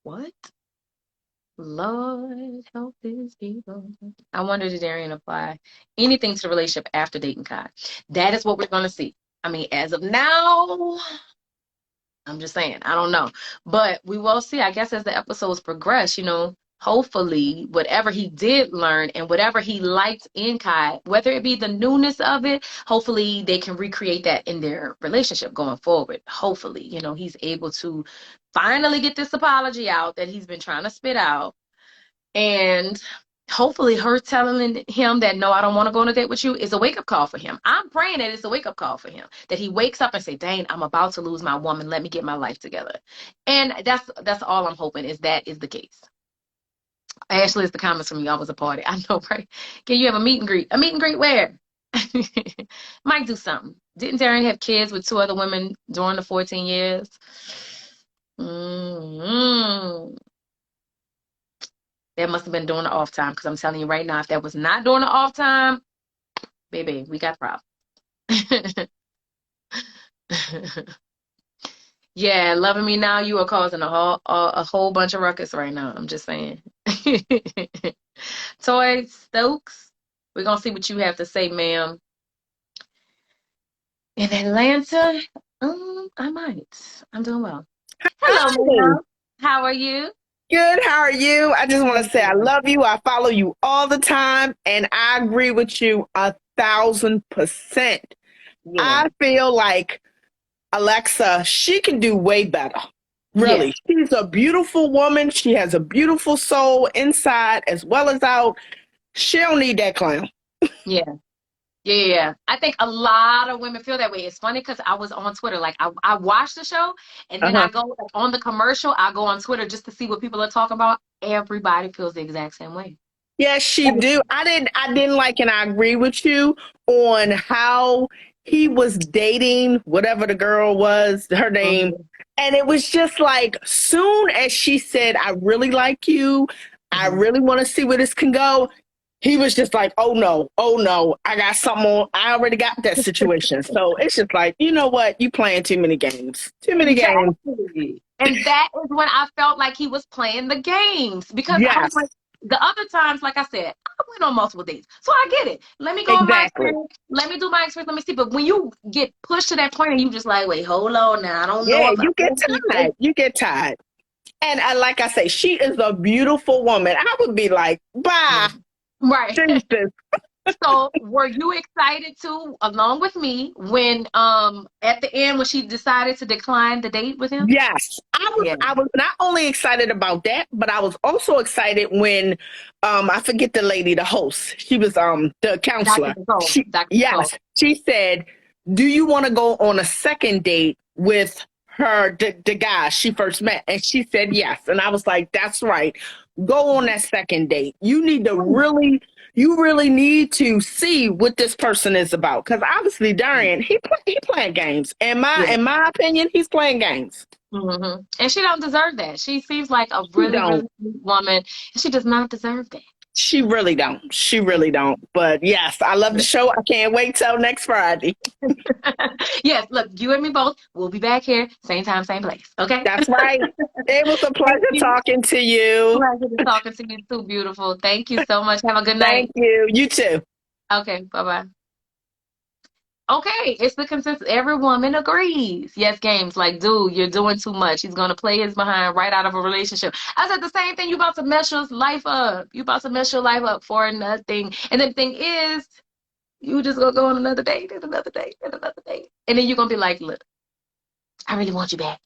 what? Lord help these people. I wonder, did Darian apply anything to the relationship after dating Kai? That is what we're going to see. I mean, as of now, I'm just saying, I don't know. But we will see, I guess, as the episodes progress, hopefully whatever he did learn and whatever he liked in Kai, whether it be the newness of it, hopefully they can recreate that in their relationship going forward. Hopefully, he's able to finally get this apology out that he's been trying to spit out. And hopefully her telling him that no, I don't want to go on a date with you is a wake-up call for him. I'm praying that it's a wake-up call for him, that he wakes up and say, dang, I'm about to lose my woman, let me get my life together. And that's all I'm hoping is that is the case. Ashley, it's the comments from y'all was a party. I know, right? Can you have a meet and greet? A meet and greet where? Might do something. Didn't Darren have kids with 2 other women during the 14 years? Mm-hmm. That must have been during the off time, because I'm telling you right now, if that was not during the off time, baby, we got problems. Yeah, loving me now, you are causing a whole bunch of ruckus right now. I'm just saying. Toy Stokes, we're gonna see what you have to say, ma'am. In Atlanta, I might. I'm doing well. Hello, Hi. ma'am. How are you? Good. How are you? I just want to say I Good. love you. I follow you all the time, and I agree with you 1,000%. Yeah, I feel like Alexa, she can do way better. yeah, Really. She's a beautiful woman. She has a beautiful soul inside as well as out. She don't need that clown. yeah. Yeah, I think a lot of women feel that way. It's funny because I was on Twitter, like I watched the show and then Uh-huh. I go like, on the commercial, I go on Twitter just to see what people are talking about. Everybody feels the exact same way. Yes, she do. I didn't like, and I agree with you on how he was dating whatever the girl was, her name. Mhm, And it was just like soon as she said, I really like you, I mhm. really want to see where this can go, he was just like, oh no, I got something on. I already got that situation. So it's just like, you know what? You playing too many games. Too many games. Exactly. And that is when I felt like he was playing the games because I was like, Yes, the other times, like I said, I went on multiple dates. So I get it. Let me go on my exactly. experience. Let me do my experience. Let me see. But when you get pushed to that point and you just like, wait, hold on now. I don't know Yeah, if I you get want to keep tired. dating. You get tired. And like I say, she is a beautiful woman. I would be like, bye, Right. Jesus. So were you excited too, along with me, when at the end when she decided to decline the date with him? Yes, I was. Yeah. I was not only excited about that, but I was also excited when, I forget the lady, the host. She was the Dr. counselor. Nicole. She Dr. Nicole. yes, she said, "Do you want to go on a second date with her, the guy she first met?" And she said yes, and I was like, "That's right. Go on that second date. You really need to see what this person is about, because obviously Darian, he playing games. Yeah. In my opinion, he's playing games. And she don't deserve that. She seems like a She really, don't. really sweet woman, and she does not deserve that. She really don't. She Yeah. really don't. But yes, I love the show. I can't wait till next Friday. Yes, look, you and me both. We'll be back here, same time, same place. Okay? That's right. It was a Thank pleasure you. talking to you. Pleasure to talking to you too, beautiful. Thank you so much. Have a good Thank night. you. You too. Okay, bye-bye. Okay, it's the consensus. Every woman agrees. Yes, games like, dude, you're doing too much. He's gonna play his behind right out of a relationship. I said the same thing. You about to mess your life up. You about to mess your life up for nothing. And the thing is, you just gonna go on another date and another date and another date, and then you're gonna be like, look, I really want you back.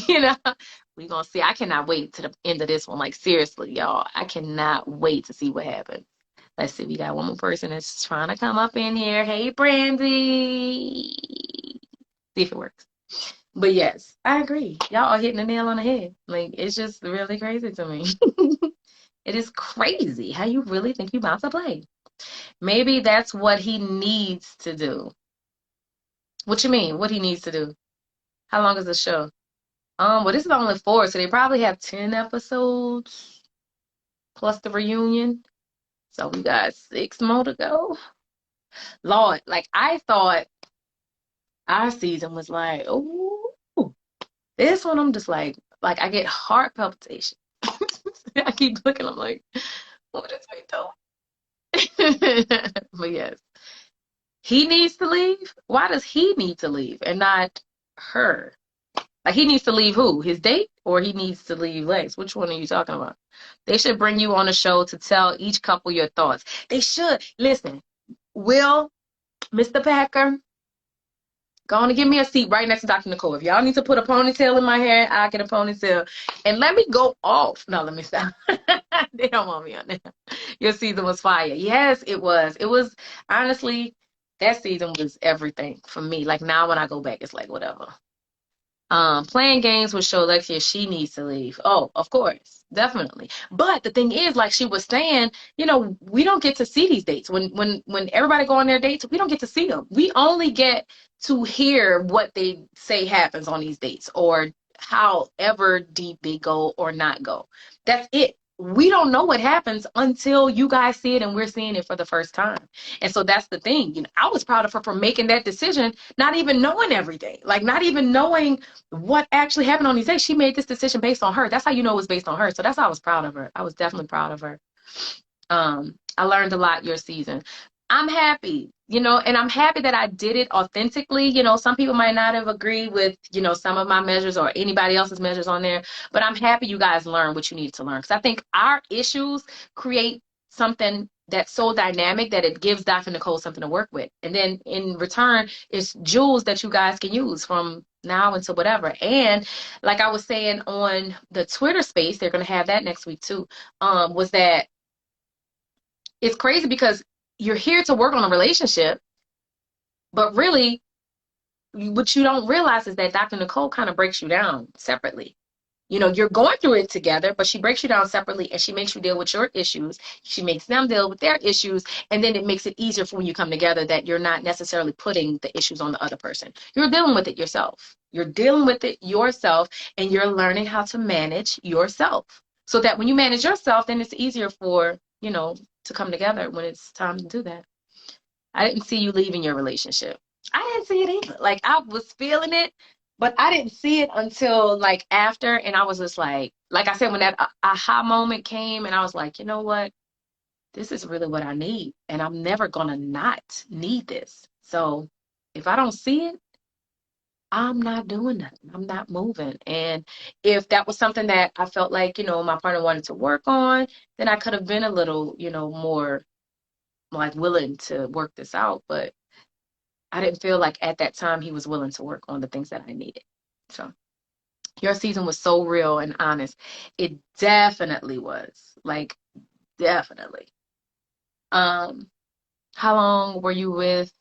You know, we gonna see. I cannot wait to the end of this one. Like seriously, y'all, I cannot wait to see what happens. Let's see. We got one more person that's trying to come up in here. Hey, Brandy. See if it works. But yes, I agree. Y'all are hitting the nail on the head. Like it's just really crazy to me. It is crazy how you really think you about to play. Maybe that's what he needs to do. What you mean? What he needs to do? How long is the show? Well, this is only 4, so they probably have 10 episodes plus the reunion. So we got 6 more to go. Lord, like I thought our season was like, oh, this one I'm just like I get heart palpitation. I keep looking, I'm like, what is we doing? But yes. He needs to leave? Why does he need to leave and not her? Like, he needs to leave who? His date? Or he needs to leave Lex? Which one are you talking about? They should bring you on a show to tell each couple your thoughts. They should. Listen, Will, Mr. Packer, go on and give me a seat right next to Dr. Nicole. If y'all need to put a ponytail in my hair, I'll get a ponytail. And let me go off. No, let me stop. They don't want me on there. Your season was fire. Yes, it was. It was, honestly, that season was everything for me. Like, now when I go back, it's like, whatever. Playing games would show Alexia she needs to leave. Oh, of course, definitely. But the thing is, like she was saying, we don't get to see these dates. When everybody go on their dates, we don't get to see them. We only get to hear what they say happens on these dates, or however deep they go or not go. That's it. We don't know what happens until you guys see it and we're seeing it for the first time. And so that's the thing. I was proud of her for making that decision, not even knowing everything, like not even knowing what actually happened on these days. She made this decision based on her. That's how you know it was based on her. So that's how I was proud of her. I was definitely proud of her. I learned a lot your season. I'm happy, and I'm happy that I did it authentically. Some people might not have agreed with, some of my measures or anybody else's measures on there, but I'm happy you guys learned what you needed to learn. Because I think our issues create something that's so dynamic that it gives Dr. Nicole something to work with. And then in return, it's jewels that you guys can use from now until whatever. And like I was saying on the Twitter space, they're going to have that next week too, was that it's crazy because you're here to work on a relationship, but really what you don't realize is that Dr. Nicole kind of breaks you down separately. You're going through it together, but she breaks you down separately and she makes you deal with your issues. She makes them deal with their issues. And then it makes it easier for when you come together that you're not necessarily putting the issues on the other person. You're dealing with it yourself. You're dealing with it yourself and you're learning how to manage yourself so that when you manage yourself, then it's easier for, to come together when it's time to do that. I didn't see you leaving your relationship. I didn't see it either. Like, I was feeling it, but I didn't see it until like after. And I was just like I said, when that aha moment came and I was like, you know what? This is really what I need. And I'm never going to not need this. So if I don't see it, I'm not doing nothing. I'm not moving. And if that was something that I felt like, my partner wanted to work on, then I could have been a little, more like willing to work this out. But I didn't feel like at that time he was willing to work on the things that I needed. So your season was so real and honest. It definitely was. Like, definitely. How long were you with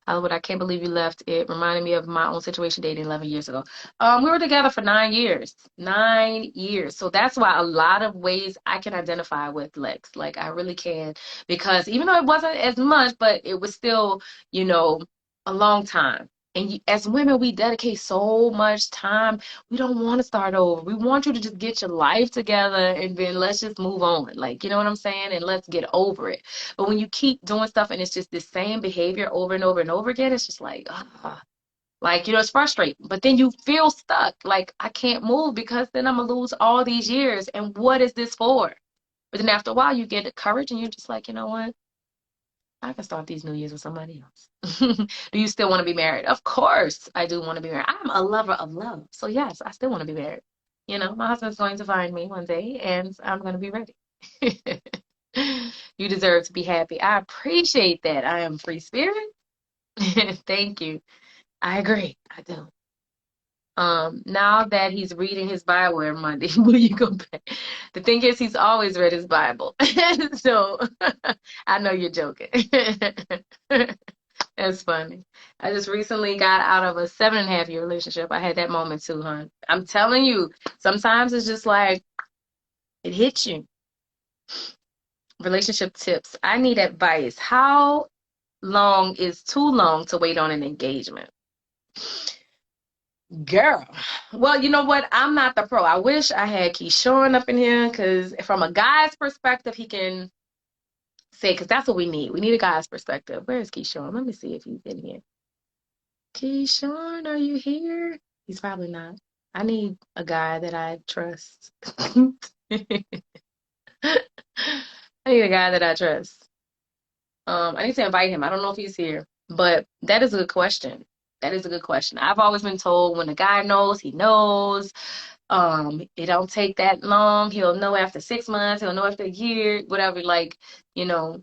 Hollywood? I can't believe you left. It reminded me of my own situation dating 11 years ago. We were together for 9 years. 9 years. So that's why a lot of ways I can identify with Lex. Like, I really can. Because even though it wasn't as much, but it was still, a long time. And as women, we dedicate so much time. We don't want to start over. We want you to just get your life together and then let's just move on. Like, you know what I'm saying? And let's get over it. But when you keep doing stuff and it's just the same behavior over and over and over again, it's just like, like, it's frustrating. But then you feel stuck. Like, I can't move because then I'm going to lose all these years. And what is this for? But then after a while, you get the courage and you're just like, you know what? I can start these New Year's with somebody else. Do you still want to be married? Of course, I do want to be married. I'm a lover of love. So, yes, I still want to be married. My husband's going to find me one day and I'm going to be ready. You deserve to be happy. I appreciate that. I am free spirit. Thank you. I agree. I do. Now that he's reading his Bible every Monday, will you go back? The thing is, he's always read his Bible. So I know you're joking. That's funny. I just recently got out of a 7.5-year relationship. I had that moment too, hon. I'm telling you, sometimes it's just like it hits you. Relationship tips. I need advice. How long is too long to wait on an engagement? Girl. Well, you know what? I'm not the pro. I wish I had Keyshawn up in here because from a guy's perspective, he can say, because that's what we need. We need a guy's perspective. Where is Keyshawn? Let me see if he's in here. Keyshawn, are you here? He's probably not. I need a guy that I trust. I need a guy that I trust. I need to invite him. I don't know if he's here, but that is a good question. That is a good question. I've always been told when a guy knows, he knows. It don't take that long. He'll know after 6 months. He'll know after a year, whatever. Like, you know,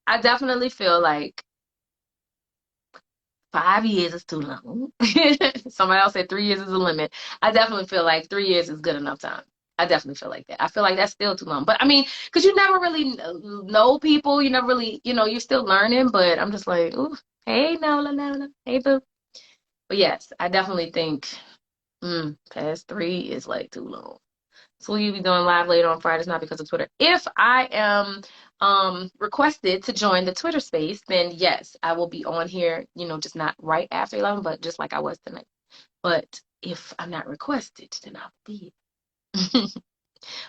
I definitely feel like 5 years is too long. Somebody else said 3 years is the limit. I definitely feel like 3 years is good enough time. I definitely feel like that. I feel like that's still too long. But I mean, because you never really know people. You never really, you're still learning. But I'm just like, ooh, hey, Nola, Nola, hey, boo. But yes, I definitely think past 3 is like too long. So will you be doing live later on Fridays, not because of Twitter? If I am requested to join the Twitter space, then yes, I will be on here, just not right after 11, but just like I was tonight. But if I'm not requested, then I'll be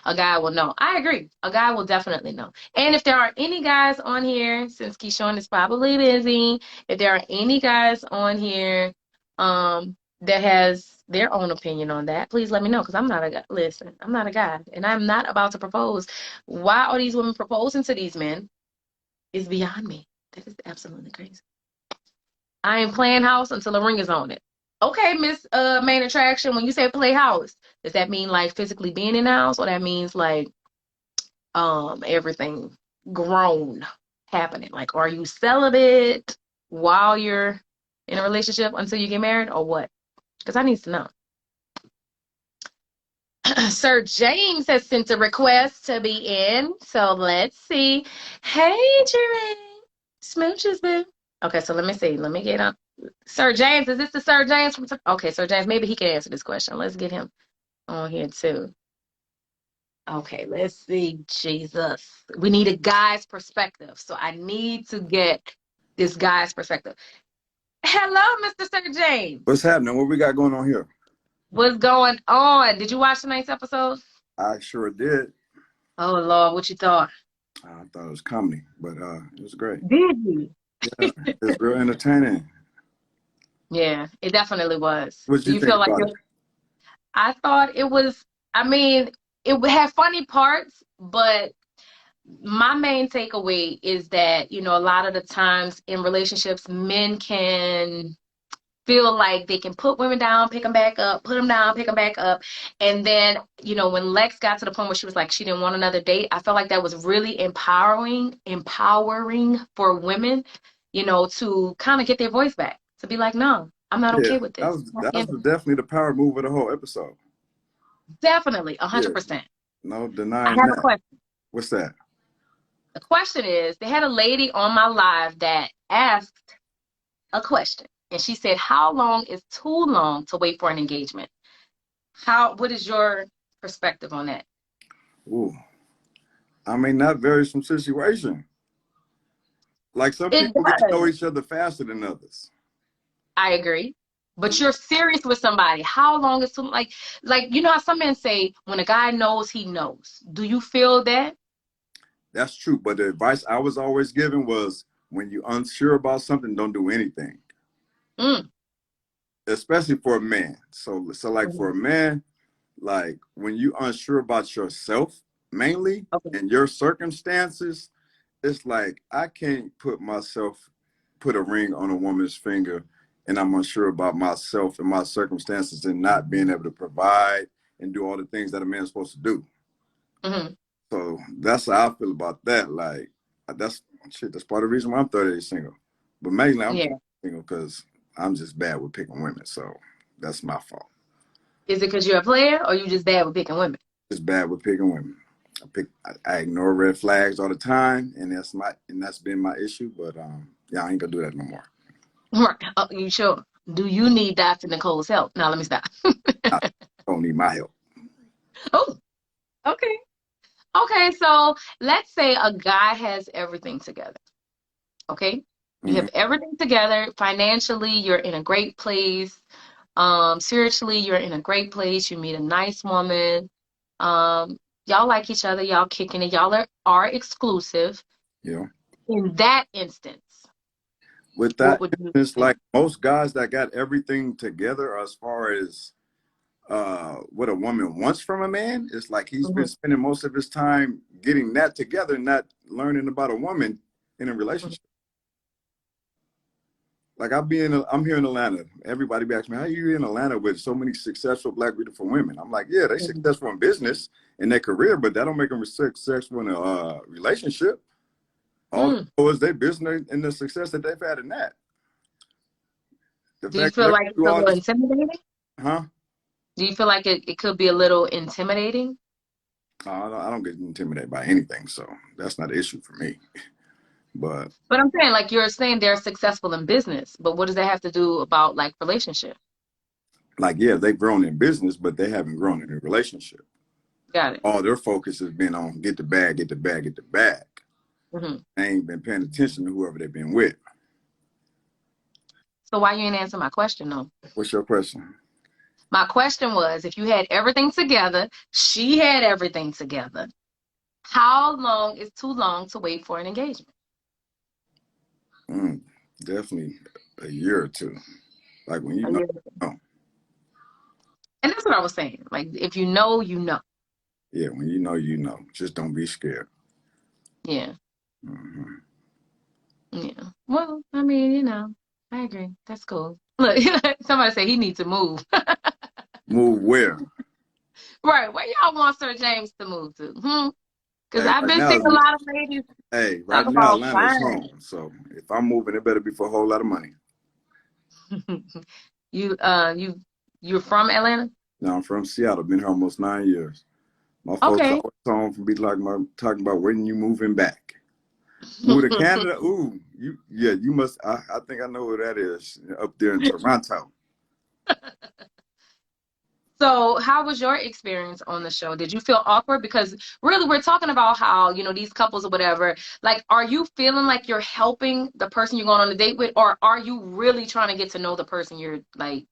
a guy will know. I agree. A guy will definitely know. And if there are any guys on here, since Keyshawn is probably busy, if there are any guys on here that has their own opinion on that, please let me know, because I'm not a guy. Listen, I'm not a guy, and I'm not about to propose. Why are these women proposing to these men is beyond me. That is absolutely crazy. I ain't playing house until a ring is on it. Okay, Miss Main Attraction, when you say play house, does that mean like physically being in the house, or that means like everything grown happening? Like, are you celibate while you're in a relationship until you get married, or what? Because I need to know. Sir James has sent a request to be in, so let's see. Hey, Jermaine. Smooches, boo. Okay, so let me see. Let me get on. Sir James, is this the Sir James from? Okay, Sir James, maybe he can answer this question. Let's get him on here too. Okay, let's see. Jesus, we need a guy's perspective, so I need to get this guy's perspective. Hello, Mr. Sir James. What's happening? What we got going on here? What's going on? Did you watch tonight's episode? I sure did. Oh Lord, what you thought? I thought it was comedy, but it was great. Did you? Yeah, it was real entertaining. Yeah, it definitely was. What did Do you you think feel like about it? I thought it was, I mean, it had funny parts, but my main takeaway is that, a lot of the times in relationships, men can feel like they can put women down, pick them back up, put them down, pick them back up. And then, when Lex got to the point where she was like, she didn't want another date, I felt like that was really empowering for women, to kind of get their voice back, to be like, no, I'm not Yeah, okay with that this. was definitely the power move of the whole episode. Definitely, Yeah, 100%. no I denying have a that. question. What's that? The question is, they had a lady on my live that asked a question, and she said, how long is too long to wait for an engagement? What is your perspective on that? Ooh, I mean, that varies from situation. Like some It people get to know does. each other faster than others. I agree. But you're serious with somebody. How long is too like how some men say when a guy knows, he knows. Do you feel that? That's true, but the advice I was always given was when you're unsure about something, don't do anything. Mm. Especially for a man. So like for a man, like when you unsure about yourself mainly Okay. and your circumstances, it's like I can't put a ring on a woman's finger and I'm unsure about myself and my circumstances and not being able to provide and do all the things that a man's supposed to do. Mm-hmm. So that's how I feel about that. Like that's part of the reason why I'm 30 days single. But mainly I'm single because I'm just bad with picking women. So that's my fault. Is it because you're a player, or you just bad with picking women? Just bad with picking women. I ignore red flags all the time, and that's been my issue. But yeah, I ain't gonna do that no more. Right. Oh, you sure? Do you need Dr. Nicole's help? Now let me stop. I don't need my help. Oh, okay. Okay, so let's say a guy has everything together. Okay? You Mm-hmm. have everything together. Financially, you're in a great place. Spiritually, you're in a great place. You meet a nice woman. Y'all like each other. Y'all kicking it. Y'all are exclusive. Yeah. In that instance, With what that, would you it's do? like most guys that got everything together as far as what a woman wants from a man. It's like he's been Mhm. spending most of his time getting that together, not learning about a woman in a relationship. Like I'm here in Atlanta. Everybody be asking me, how are you in Atlanta with so many successful Black beautiful women? I'm like, yeah, they successful in business in their career, but that don't make them successful in a relationship. All is their business and the success that they've had in that. The Do you fact feel that like they it's do a all little this, intimidating? huh? Do you feel like it could be a little intimidating? I don't get intimidated by anything, so that's not an issue for me. But I'm saying, like you're saying they're successful in business, but what does that have to do about like relationship? like, yeah, they've grown in business, but they haven't grown in a relationship. Got it. All their focus has been on get the bag, get the bag, get the bag. They ain't been paying attention to whoever they've been with. So why you ain't answer my question though? What's your question? My question was, if you had everything together, she had everything together, how long is too long to wait for an engagement? Definitely a year or two. Like when you A know. year. And that's what I was saying. Like, if you know, you know. Yeah, when you know, you know. Just don't be scared. Yeah. Mm-hmm. Yeah. Well, I mean, I agree. That's cool. Look, somebody said he needs to move. Move where? Right. Where y'all want Sir James to move to? Because Hey, I've right been now, seeing a lot of ladies right talk now about Atlanta's fine. home. So if I'm moving, it better be for a whole lot of money. You you're from Atlanta? Now I'm from Seattle. Been here almost 9 years. My folks Okay. always home from be talking about when you moving back. Move to Canada? Ooh, you must. I think I know where that is. Up there in Toronto. So, how was your experience on the show? Did you feel awkward? Because really, we're talking about how, these couples or whatever, like, are you feeling like you're helping the person you're going on a date with, or are you really trying to get to know the person you're like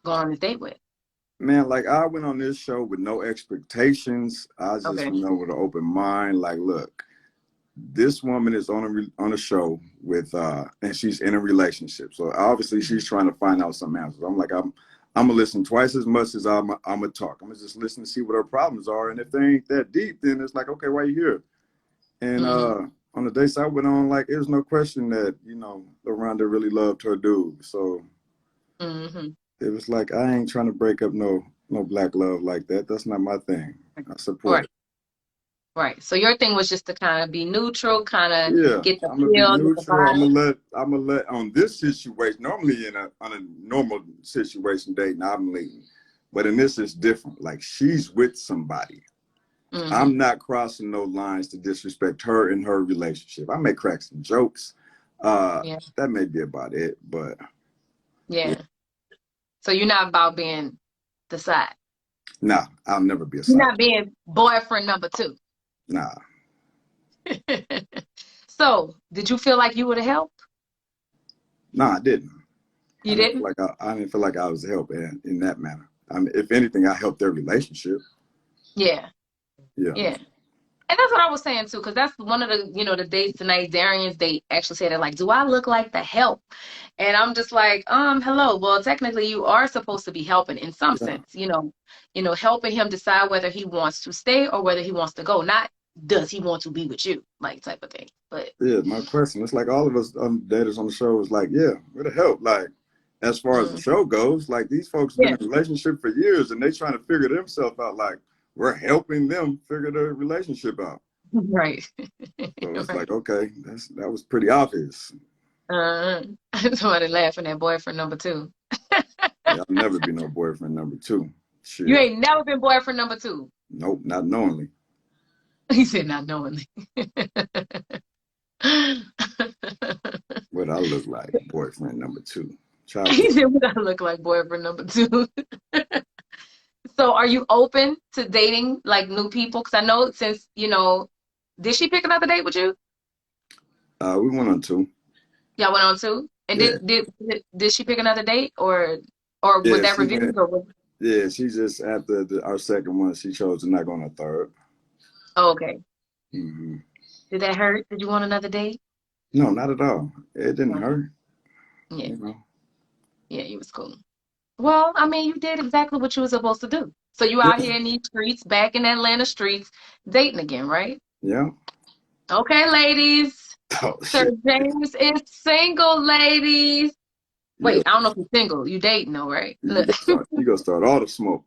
going on a date with? Man, like I went on this show with no expectations. I just Okay. went on with an open mind. Like, look, this woman is on a show with and she's in a relationship. So obviously she's trying to find out some answers. I'm gonna listen twice as much as I'm gonna talk. I'm gonna just listen to see what her problems are. And if they ain't that deep, then it's like, okay, why are you here? And on the dates I went on, like, there's no question that, LaRonda really loved her dude. So it was like, I ain't trying to break up no Black love like that. That's not my thing. I support Right. it. Right. So your thing was just to kind of be neutral, kind of Yeah, get the I'm gonna be feel, get the neutral. vibe. I'm gonna let on this situation. Normally on a normal situation date, now I'm leaving. But in this, it's different. Like she's with somebody. I'm not crossing no lines to disrespect her in her relationship. I may crack some jokes. Yeah. That may be about it, but Yeah. So you're not about being the side. nah, I'll never be a You're side. not being boyfriend number two. Nah, So, did you feel like you would have helped? nah, I didn't. You didn't? I didn't feel like I was helping in that manner. I mean, if anything, I helped their relationship. Yeah. Yeah. Yeah. And that's what I was saying too, because that's one of the, the dates tonight, Darian's date actually said it like, do I look like the help? And I'm just like, hello. Well, technically you are supposed to be helping in some Yeah. sense, helping him decide whether he wants to stay or whether he wants to go. Not does he want to be with you, like type of thing. But Yeah, my question. It's like all of us daters on the show is like, yeah, where the help? Like, as far as the show goes, like these folks have been yeah, in a relationship for years and they trying to figure themselves out. Like, we're helping them figure their relationship out. right. So it's Right. like, okay, that was pretty obvious. Uh, somebody laughing at boyfriend number two. Yeah, I'll never be no boyfriend number two. You Shit. ain't never been boyfriend number two. Nope, not knowingly. He said not knowingly. What I look like, boyfriend number two. Child He play. said, "What I look like boyfriend number two." So, are you open to dating like new people? Because I know since did she pick another date with you? We went on two. Y'all went on two, and Yeah. did she pick another date, or was Yeah, that she reviewed? went. Or was, Yeah, she just after our second one, she chose to not go on a third. oh, okay. Mm-hmm. Did that hurt? Did you want another date? No, not at all. It didn't Okay. hurt. Yeah, You know. yeah, you was cool. Well, I mean, you did exactly what you were supposed to do. So you out Yeah. here in these streets, back in Atlanta streets, dating again, right? Yeah. Okay, ladies. Oh Sir shit. James is single, ladies. You Wait, go I don't know if you're single. You dating though, right? you Look, go start all the smoke.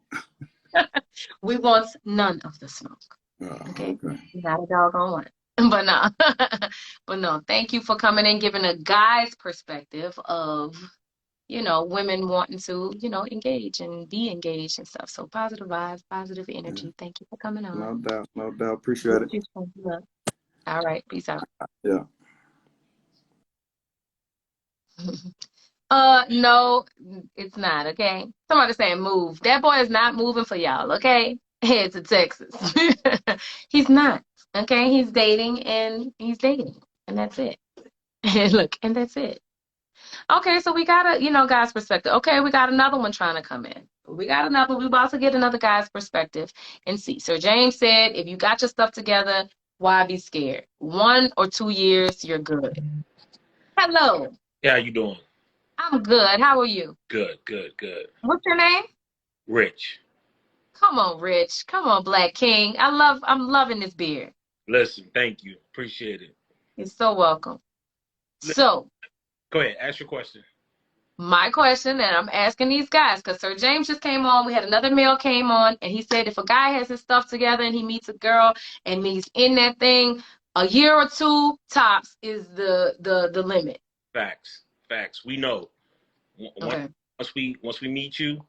we want none of the smoke. Okay, Okay. not a doggone one. But no, but no. Thank you for coming in, giving a guy's perspective of, women wanting to, engage and be engaged and stuff. So positive vibes, positive Yeah. energy. Thank you for coming on. No doubt. No doubt. Appreciate What it. you think? Look. All right, peace out. Yeah. No, it's not, okay? Somebody saying move. That boy is not moving for y'all, okay? Head to Texas. He's not, okay? He's dating and he's dating, and that's it. And look, and that's it. Okay, so we got a, guy's perspective. Okay, we got another one trying to come in. We about to get another guy's perspective and see. Sir James said, if you got your stuff together, why be scared? 1 or 2 years, you're good. Hello, Yeah, how you doing? I'm good. How are you? Good, good, good. What's your name? Rich, Come on, Rich. Come on, Black King. I'm loving this beard. listen, thank you. Appreciate it. You're so welcome. Li- So, Go ahead, ask your question. my question, and I'm asking these guys, because Sir James just came on. We had another male came on, and he said if a guy has his stuff together and he meets a girl and he's in that thing, a year or two tops is the limit. Facts, facts. We know. Once, Okay. once we meet you,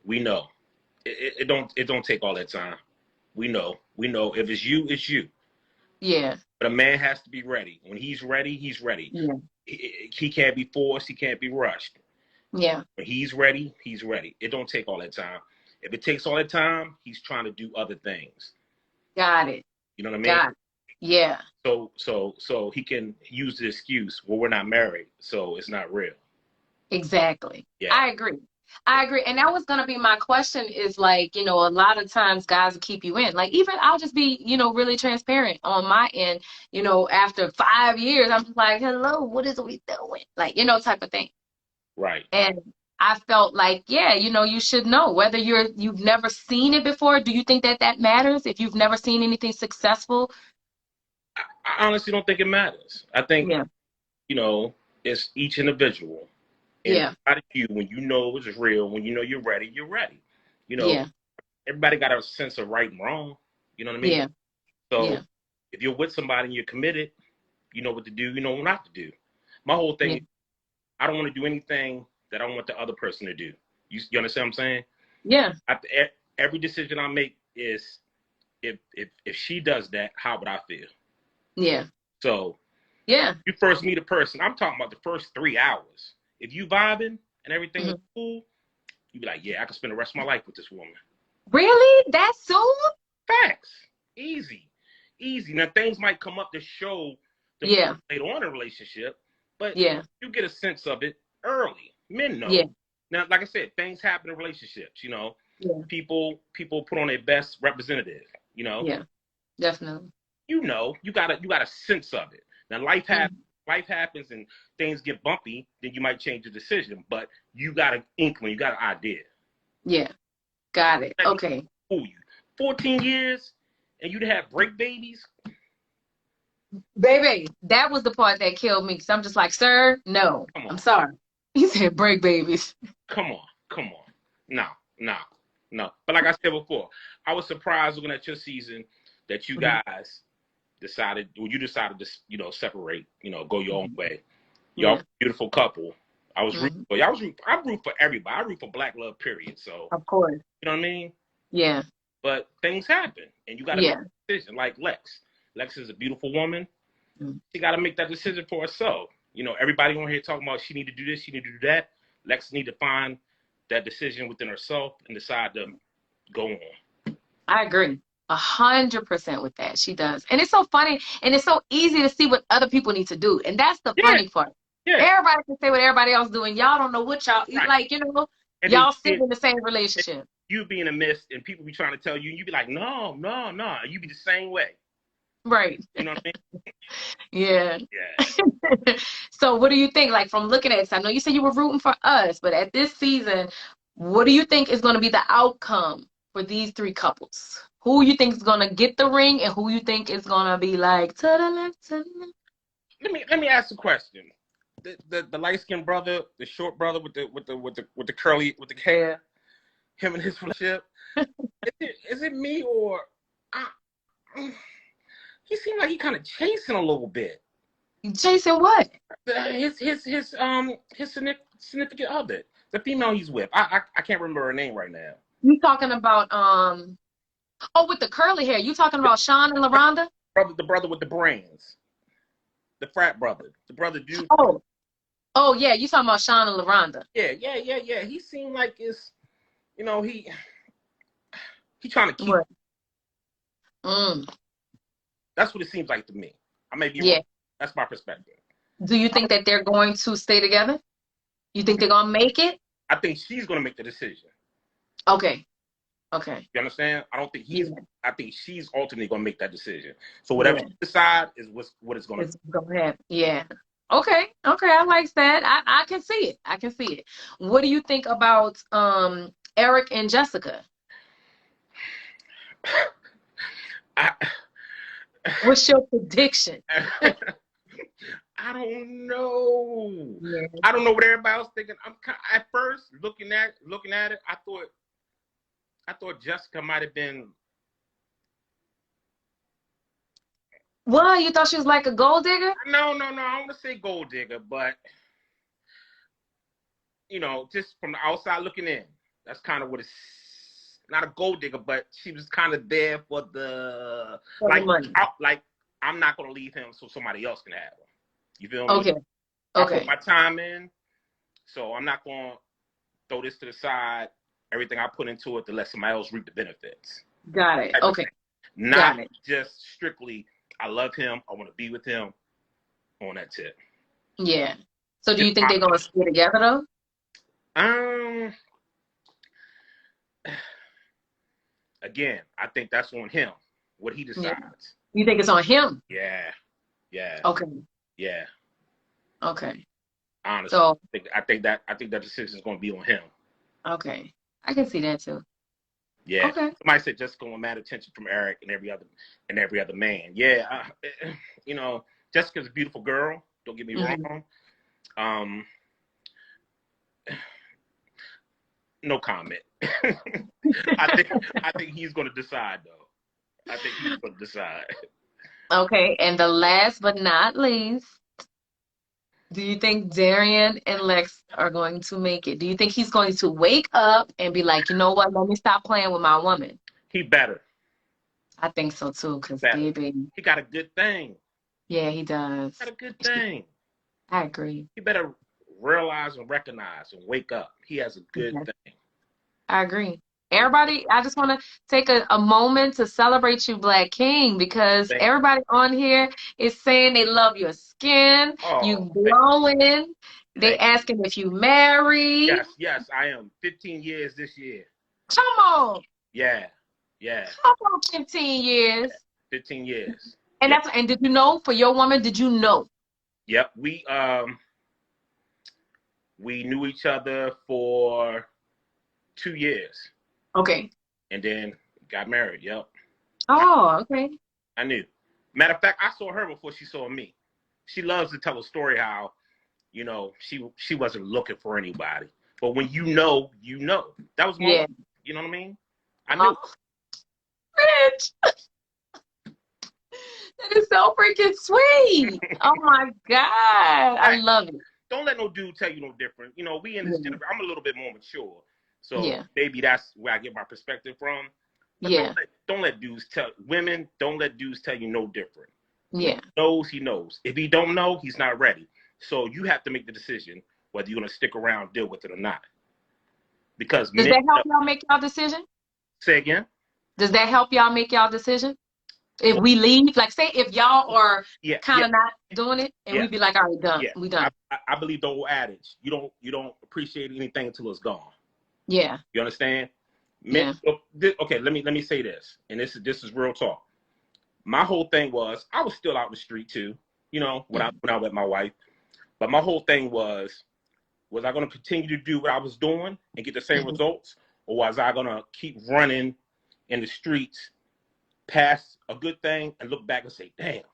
we know. It don't take all that time. We know. We know. If it's you, it's you. Yeah. But a man has to be ready. When he's ready, he's ready. Yeah. He can't be forced. He can't be rushed. Yeah. When he's ready, he's ready. It don't take all that time. If it takes all that time, he's trying to do other things. Got it. You know what I mean? Got it. Yeah. So he can use the excuse, well, we're not married, so it's not real. Exactly. Yeah. I agree. I agree. And that was going to be my question is like, a lot of times guys will keep you in. Like, even I'll just be, really transparent on my end, after 5 years, I'm just like, hello, what is we doing? Like, type of thing. Right. And I felt like, yeah, you should know whether you've never seen it before. Do you think that matters if you've never seen anything successful? I honestly don't think it matters. I think, Yeah. it's each individual. And Yeah. how do you, when you know it's real, when you know you're ready, you're ready. Yeah. Everybody got a sense of right and wrong. You know what I mean? Yeah. So Yeah. if you're with somebody and you're committed, you know what to do, you know what not to do. My whole thing Yeah. is I don't want to do anything that I want the other person to do. You understand what I'm saying? Yeah. Every decision I make is if she does that, how would I feel? Yeah. So Yeah. you first meet a person, I'm talking about the first 3 hours. If you vibing and everything is cool, you be like, yeah, I can spend the rest of my life with this woman. Really? That soon? Facts. Easy. Easy. Now things might come up to show the later on in a relationship, but you get a sense of it early. Men know. Yeah. Now, like I said, things happen in relationships, Yeah. People put on their best representative, Yeah. Definitely. You got a sense of it. Now life happens and things get bumpy, then you might change the decision, but you got an inkling, you got an idea. Yeah. Got it. Okay. Fool you. 14 years and you'd have break babies. Baby, that was the part that killed me because I'm just like, sir, no. I'm sorry. He said break babies. Come on. No. But like I said before, I was surprised looking at your season that you guys decided to, separate, go your own way. Y'all beautiful couple. I was rooting for y'all. I root for everybody. I root for black love, period. So of course. You know what I mean? Yeah. But things happen and you gotta make a decision. Like Lex. Lex is a beautiful woman. She gotta make that decision for herself. Everybody on here talking about she need to do this, she need to do that. Lex need to find that decision within herself and decide to go on. I agree 100% with that. She does. And it's so funny and it's so easy to see what other people need to do. And that's the funny part. Yeah. Everybody can say what everybody else doing. Y'all don't know what y'all like, and y'all sit in the same relationship. You be in the midst and people be trying to tell you, and you be like, no. You be the same way. Right. You know what I mean? Yeah. Yeah. So what do you think? Like from looking at this, I know you said you were rooting for us, but at this season, what do you think is going to be the outcome for these 3 couples? Who you think is going to get the ring and who you think is going to be like, to the left, to the left? let me ask a question. The light skinned brother, the short brother with the curly with the hair, him and his relationship. Is it me or I, he seemed like he kind of chasing a little bit. Chasing what? His significant other, the female he's with. I can't remember her name right now. You talking about oh, with the curly hair. You talking about Sean and LaRonda? The brother with the brains, the frat brother, the brother dude. Oh yeah, you talking about Sean and LaRonda? Yeah. He seemed like it's, he trying to keep. What? That's what it seems like to me. I may be Yeah. wrong. That's my perspective. Do you think that they're going to stay together? You think they're gonna make it? I think she's gonna make the decision. Okay. You understand? I don't think he's. Yeah. I think she's ultimately gonna make that decision. So whatever she decides is what it's gonna. It's gonna happen. Yeah. Okay. I like that. I can see it. I can see it. What do you think about Eric and Jessica? What's your prediction? I don't know. Yeah. I don't know what everybody else thinking. At first looking at it, I thought Jessica might have been. What? You thought she was like a gold digger? No. I don't want to say gold digger, but just from the outside looking in, that's kind of what it's. Not a gold digger, but she was kind of there for the money. I'm not gonna leave him so somebody else can have him. You feel me? Okay. I put my time in, so I'm not gonna throw this to the side. Everything I put into it to let somebody else reap the benefits. Got it. Okay. Not just strictly I love him, I want to be with him on that tip. Yeah. So do you think they're gonna stay together though? Again, I think that's on him, what he decides. Yeah. You think it's on him? Yeah. Okay. Yeah. Okay. Honestly, so I think that decision is going to be on him. Okay, I can see that too. Yeah. Okay. Somebody said just going mad attention from Eric and every other man. Yeah. Jessica's a beautiful girl. Don't get me wrong. No comment. I think he's going to decide though. I think he's going to decide. Okay, and the last but not least, do you think Darian and Lex are going to make it? Do you think he's going to wake up and be like, you know what, let me stop playing with my woman? He better. I think so too, because baby, he got a good thing. Yeah, he does. He got a good thing. I agree. He better realize and recognize and wake up. He has a good thing. I agree. Everybody, I just want to take a moment to celebrate you, Black King, because everybody on here is saying they love your skin. You glowing. They asking if you married. Yes, I am. 15 years this year. Come on. Yeah. Come on, 15 years. 15 years. And and did you know, for your woman, did you know? Yep. We knew each other for 2 years. Okay. And then got married. Yep. Oh, okay. I knew. Matter of fact, I saw her before she saw me. She loves to tell a story how, she wasn't looking for anybody. But when you know. That was my you know what I mean? I knew. Rich. That is so freaking sweet. Oh my God. I love it. Don't let no dude tell you no different. We in this generation, I'm a little bit more mature. So maybe that's where I get my perspective from. But don't let dudes don't let dudes tell you no different. Yeah. He knows. If he don't know, he's not ready. So you have to make the decision whether you're going to stick around, deal with it or not. Because does that help y'all make y'all decision? Say again? Does that help y'all make y'all decision? If we leave, like say if y'all are kind of not doing it and we be like, all right, done. Yeah. We done. I believe the old adage, you don't appreciate anything until it's gone. Yeah. You understand? Yeah. Okay, let me say this, and this is real talk. My whole thing was I was still out in the street too, when I met my wife. But my whole thing was I going to continue to do what I was doing and get the same results, or was I going to keep running in the streets past a good thing and look back and say, damn,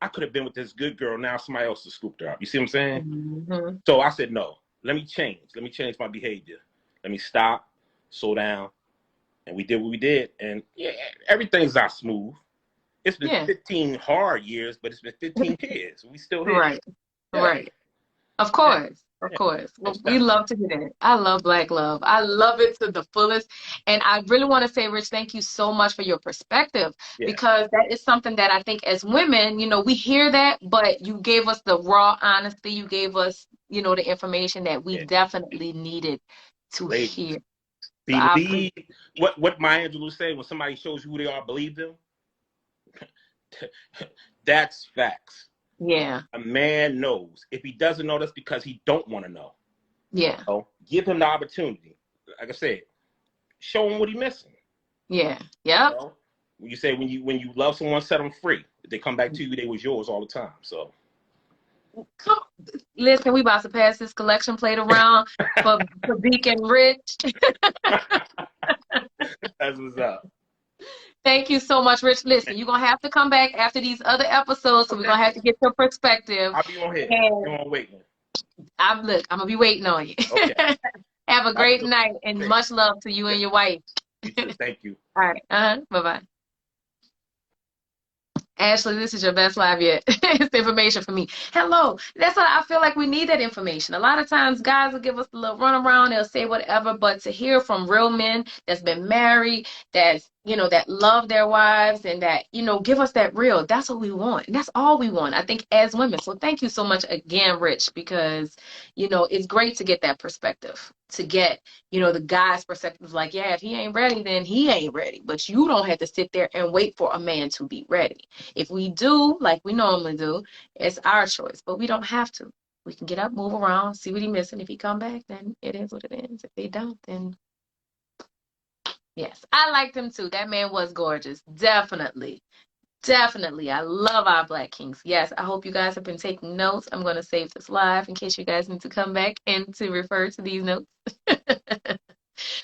I could have been with this good girl. Now somebody else has scooped her up. You see what I'm saying? Mm-hmm. So I said, no, let me change. Let me change my behavior. Let me stop, slow down. And we did what we did. And yeah, everything's not smooth. It's been Yeah. 15 hard years, but it's been 15 years. We still here. Right. Yeah. Right. Of Yeah. course. Of Yeah. course. Well, Most we definitely. love to hear that. I love Black love. I love it to the fullest. And I really want to say, Rich, thank you so much for your perspective, Yeah. because that is something that I think as women, we hear that, but you gave us the raw honesty. You gave us, the information that we Yeah. definitely needed to Ladies, hear. So I appreciate believe what Maya Angelou say, when somebody shows you who they are, believe them. That's facts. Yeah. A man knows. If he doesn't know, that's because he don't want to know. Yeah. So give him the opportunity. Like I said, show him what he's missing. Yeah. Yep. When you say when you love someone, set them free. If they come back to you, they was yours all the time. So Come, listen, we about to pass this collection plate around for Beacon Rich. that's what's up. Thank you so much, Rich. Listen, you're gonna have to come back after these other episodes, so we're Okay. gonna have to get your perspective. I'll be on here. And You're on waiting. I'm gonna be waiting on you. Okay. Have a Have a great good night and day. much love to you and Yes. your wife. You too. Thank you. All right. Bye-bye. Ashley, this is your best live yet. It's the information for me. Hello. That's what I feel like we need, that information. A lot of times guys will give us a little runaround, they'll say whatever, but to hear from real men that's been married, that love their wives and that, give us that real. That's what we want. And that's all we want, I think, as women. So thank you so much again, Rich, because, it's great to get that perspective, to get, the guy's perspective, like, yeah, if he ain't ready, then he ain't ready. But you don't have to sit there and wait for a man to be ready. If we do, like we normally do, it's our choice, but we don't have to. We can get up, move around, see what he's missing. If he come back, then it is what it is. If they don't, then yes. I liked him too. That man was gorgeous. Definitely. Definitely. I love our Black Kings. Yes, I hope you guys have been taking notes. I'm going to save this live in case you guys need to come back and to refer to these notes.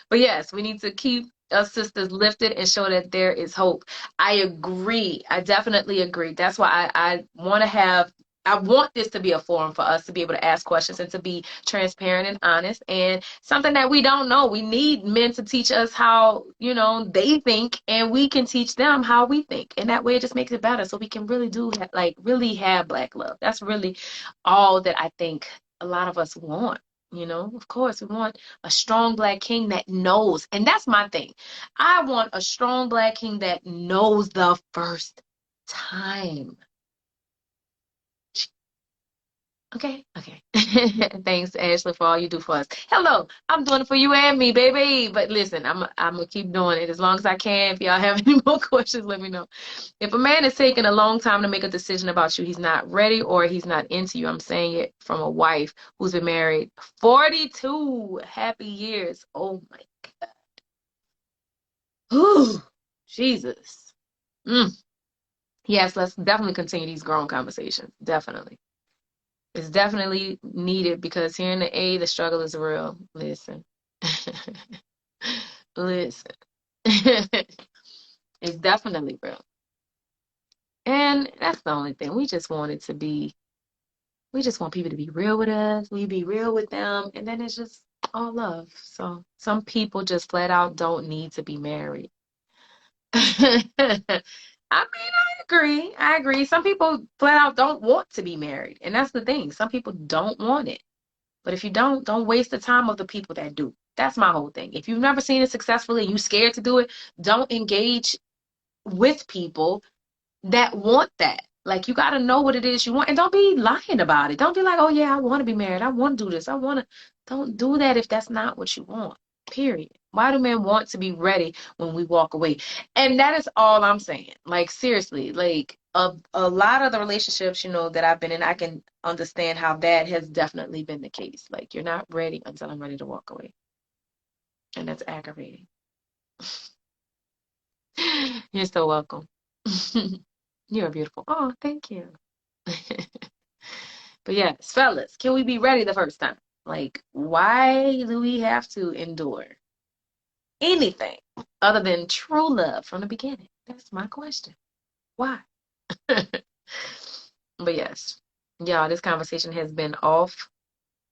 But yes, we need to keep us sisters lifted and show that there is hope. I agree. I definitely agree. That's why I want this to be a forum for us to be able to ask questions and to be transparent and honest, and something that we don't know. We need men to teach us how, they think, and we can teach them how we think. And that way it just makes it better. So we can really really have Black love. That's really all that I think a lot of us want. Of course, we want a strong Black king that knows. And that's my thing. I want a strong Black king that knows the first time. Okay. Thanks, Ashley, for all you do for us. Hello, I'm doing it for you and me, baby. But listen, I'm gonna keep doing it as long as I can. If y'all have any more questions, let me know. If a man is taking a long time to make a decision about you, he's not ready or he's not into you. I'm saying it from a wife who's been married 42 happy years. Oh my God. Whew, Jesus. Yes, let's definitely continue these grown conversations. Definitely. It's definitely needed because here in the A, the struggle is real. Listen. Listen. It's definitely real. And that's the only thing. We just want people to be real with us. We be real with them. And then it's just all love. So some people just flat out don't need to be married. I mean, I agree. Some people flat out don't want to be married. And that's the thing. Some people don't want it. But if you don't waste the time of the people that do. That's my whole thing. If you've never seen it successfully and you're scared to do it, don't engage with people that want that. Like, you got to know what it is you want, and don't be lying about it. Don't be like, oh yeah, I want to be married. I want to do this. Don't do that if that's not what you want. Period. Why do men want to be ready when we walk away? And that is all I'm saying. Like, seriously, like a lot of the relationships, that I've been in, I can understand how that has definitely been the case. Like, you're not ready until I'm ready to walk away. And that's aggravating. You're so welcome. You're beautiful. Oh, thank you. But yes, fellas, can we be ready the first time? Like, why do we have to endure anything other than true love from the beginning? That's my question. Why? But yes, y'all, this conversation has been off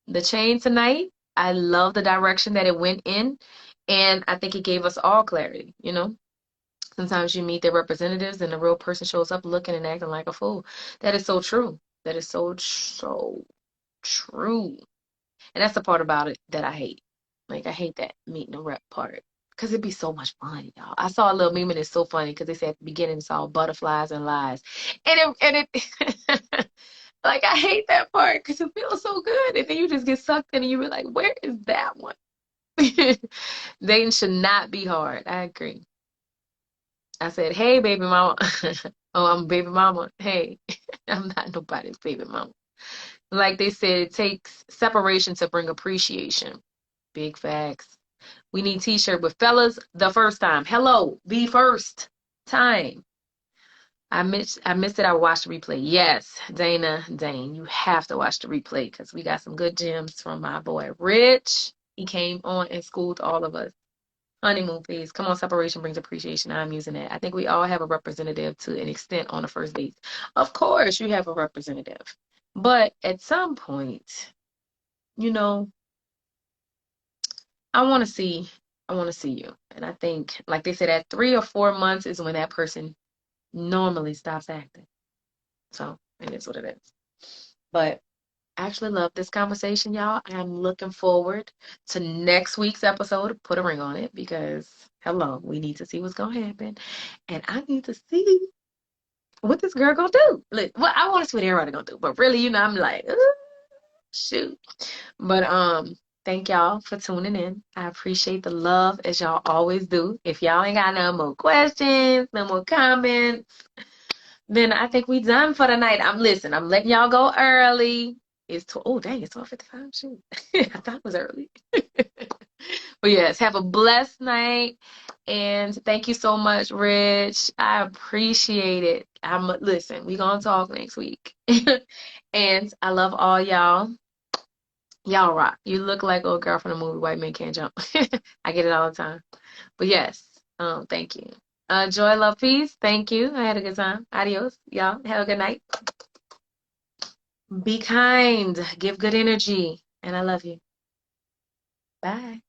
the chain tonight. I love the direction that it went in, and I think it gave us all clarity, you know? Sometimes you meet their representatives and the real person shows up looking and acting like a fool. That is so true. That is so true. And that's the part about it that I hate. Like, I hate that meeting the rep part. Because it'd be so much fun, y'all. I saw a little meme and it's so funny because they said at the beginning it's all butterflies and lies. And it like, I hate that part because it feels so good. And then you just get sucked in and you be like, where is that one? Dating should not be hard. I agree. I said, hey, baby mama. Oh, I'm a baby mama. Hey, I'm not nobody's baby mama. Like they said, it takes separation to bring appreciation. Big facts. We need t-shirt with fellas the first time. Hello, the first time. I missed it. I watched the replay. Yes, Dane, you have to watch the replay because we got some good gems from my boy Rich. He came on and schooled all of us. Honeymoon phase. Come on, separation brings appreciation. I'm using that. I think we all have a representative to an extent on the first date. Of course, you have a representative. But at some point, you know, I want to see you. And I think, like they said, at 3 or 4 months is when that person normally stops acting. So it is what it is. But I actually love this conversation, y'all. I'm looking forward to next week's episode. Put a ring on it because, hello, we need to see what's going to happen. And I need to see what this girl going to do. Look, well, I want to see what everybody going to do. But really, I'm like, ooh, shoot. But thank y'all for tuning in. I appreciate the love as y'all always do. If y'all ain't got no more questions, no more comments, then I think we done for the night. I'm letting y'all go early. Oh dang, it's 12:55. Shoot. I thought it was early. But yes, have a blessed night. And thank you so much, Rich. I appreciate it. Listen, we gonna talk next week. And I love all y'all. Y'all rock. You look like old girl from the movie White Men Can't Jump. I get it all the time. But yes, thank you. Joy, love, peace. Thank you. I had a good time. Adios. Y'all have a good night. Be kind. Give good energy. And I love you. Bye.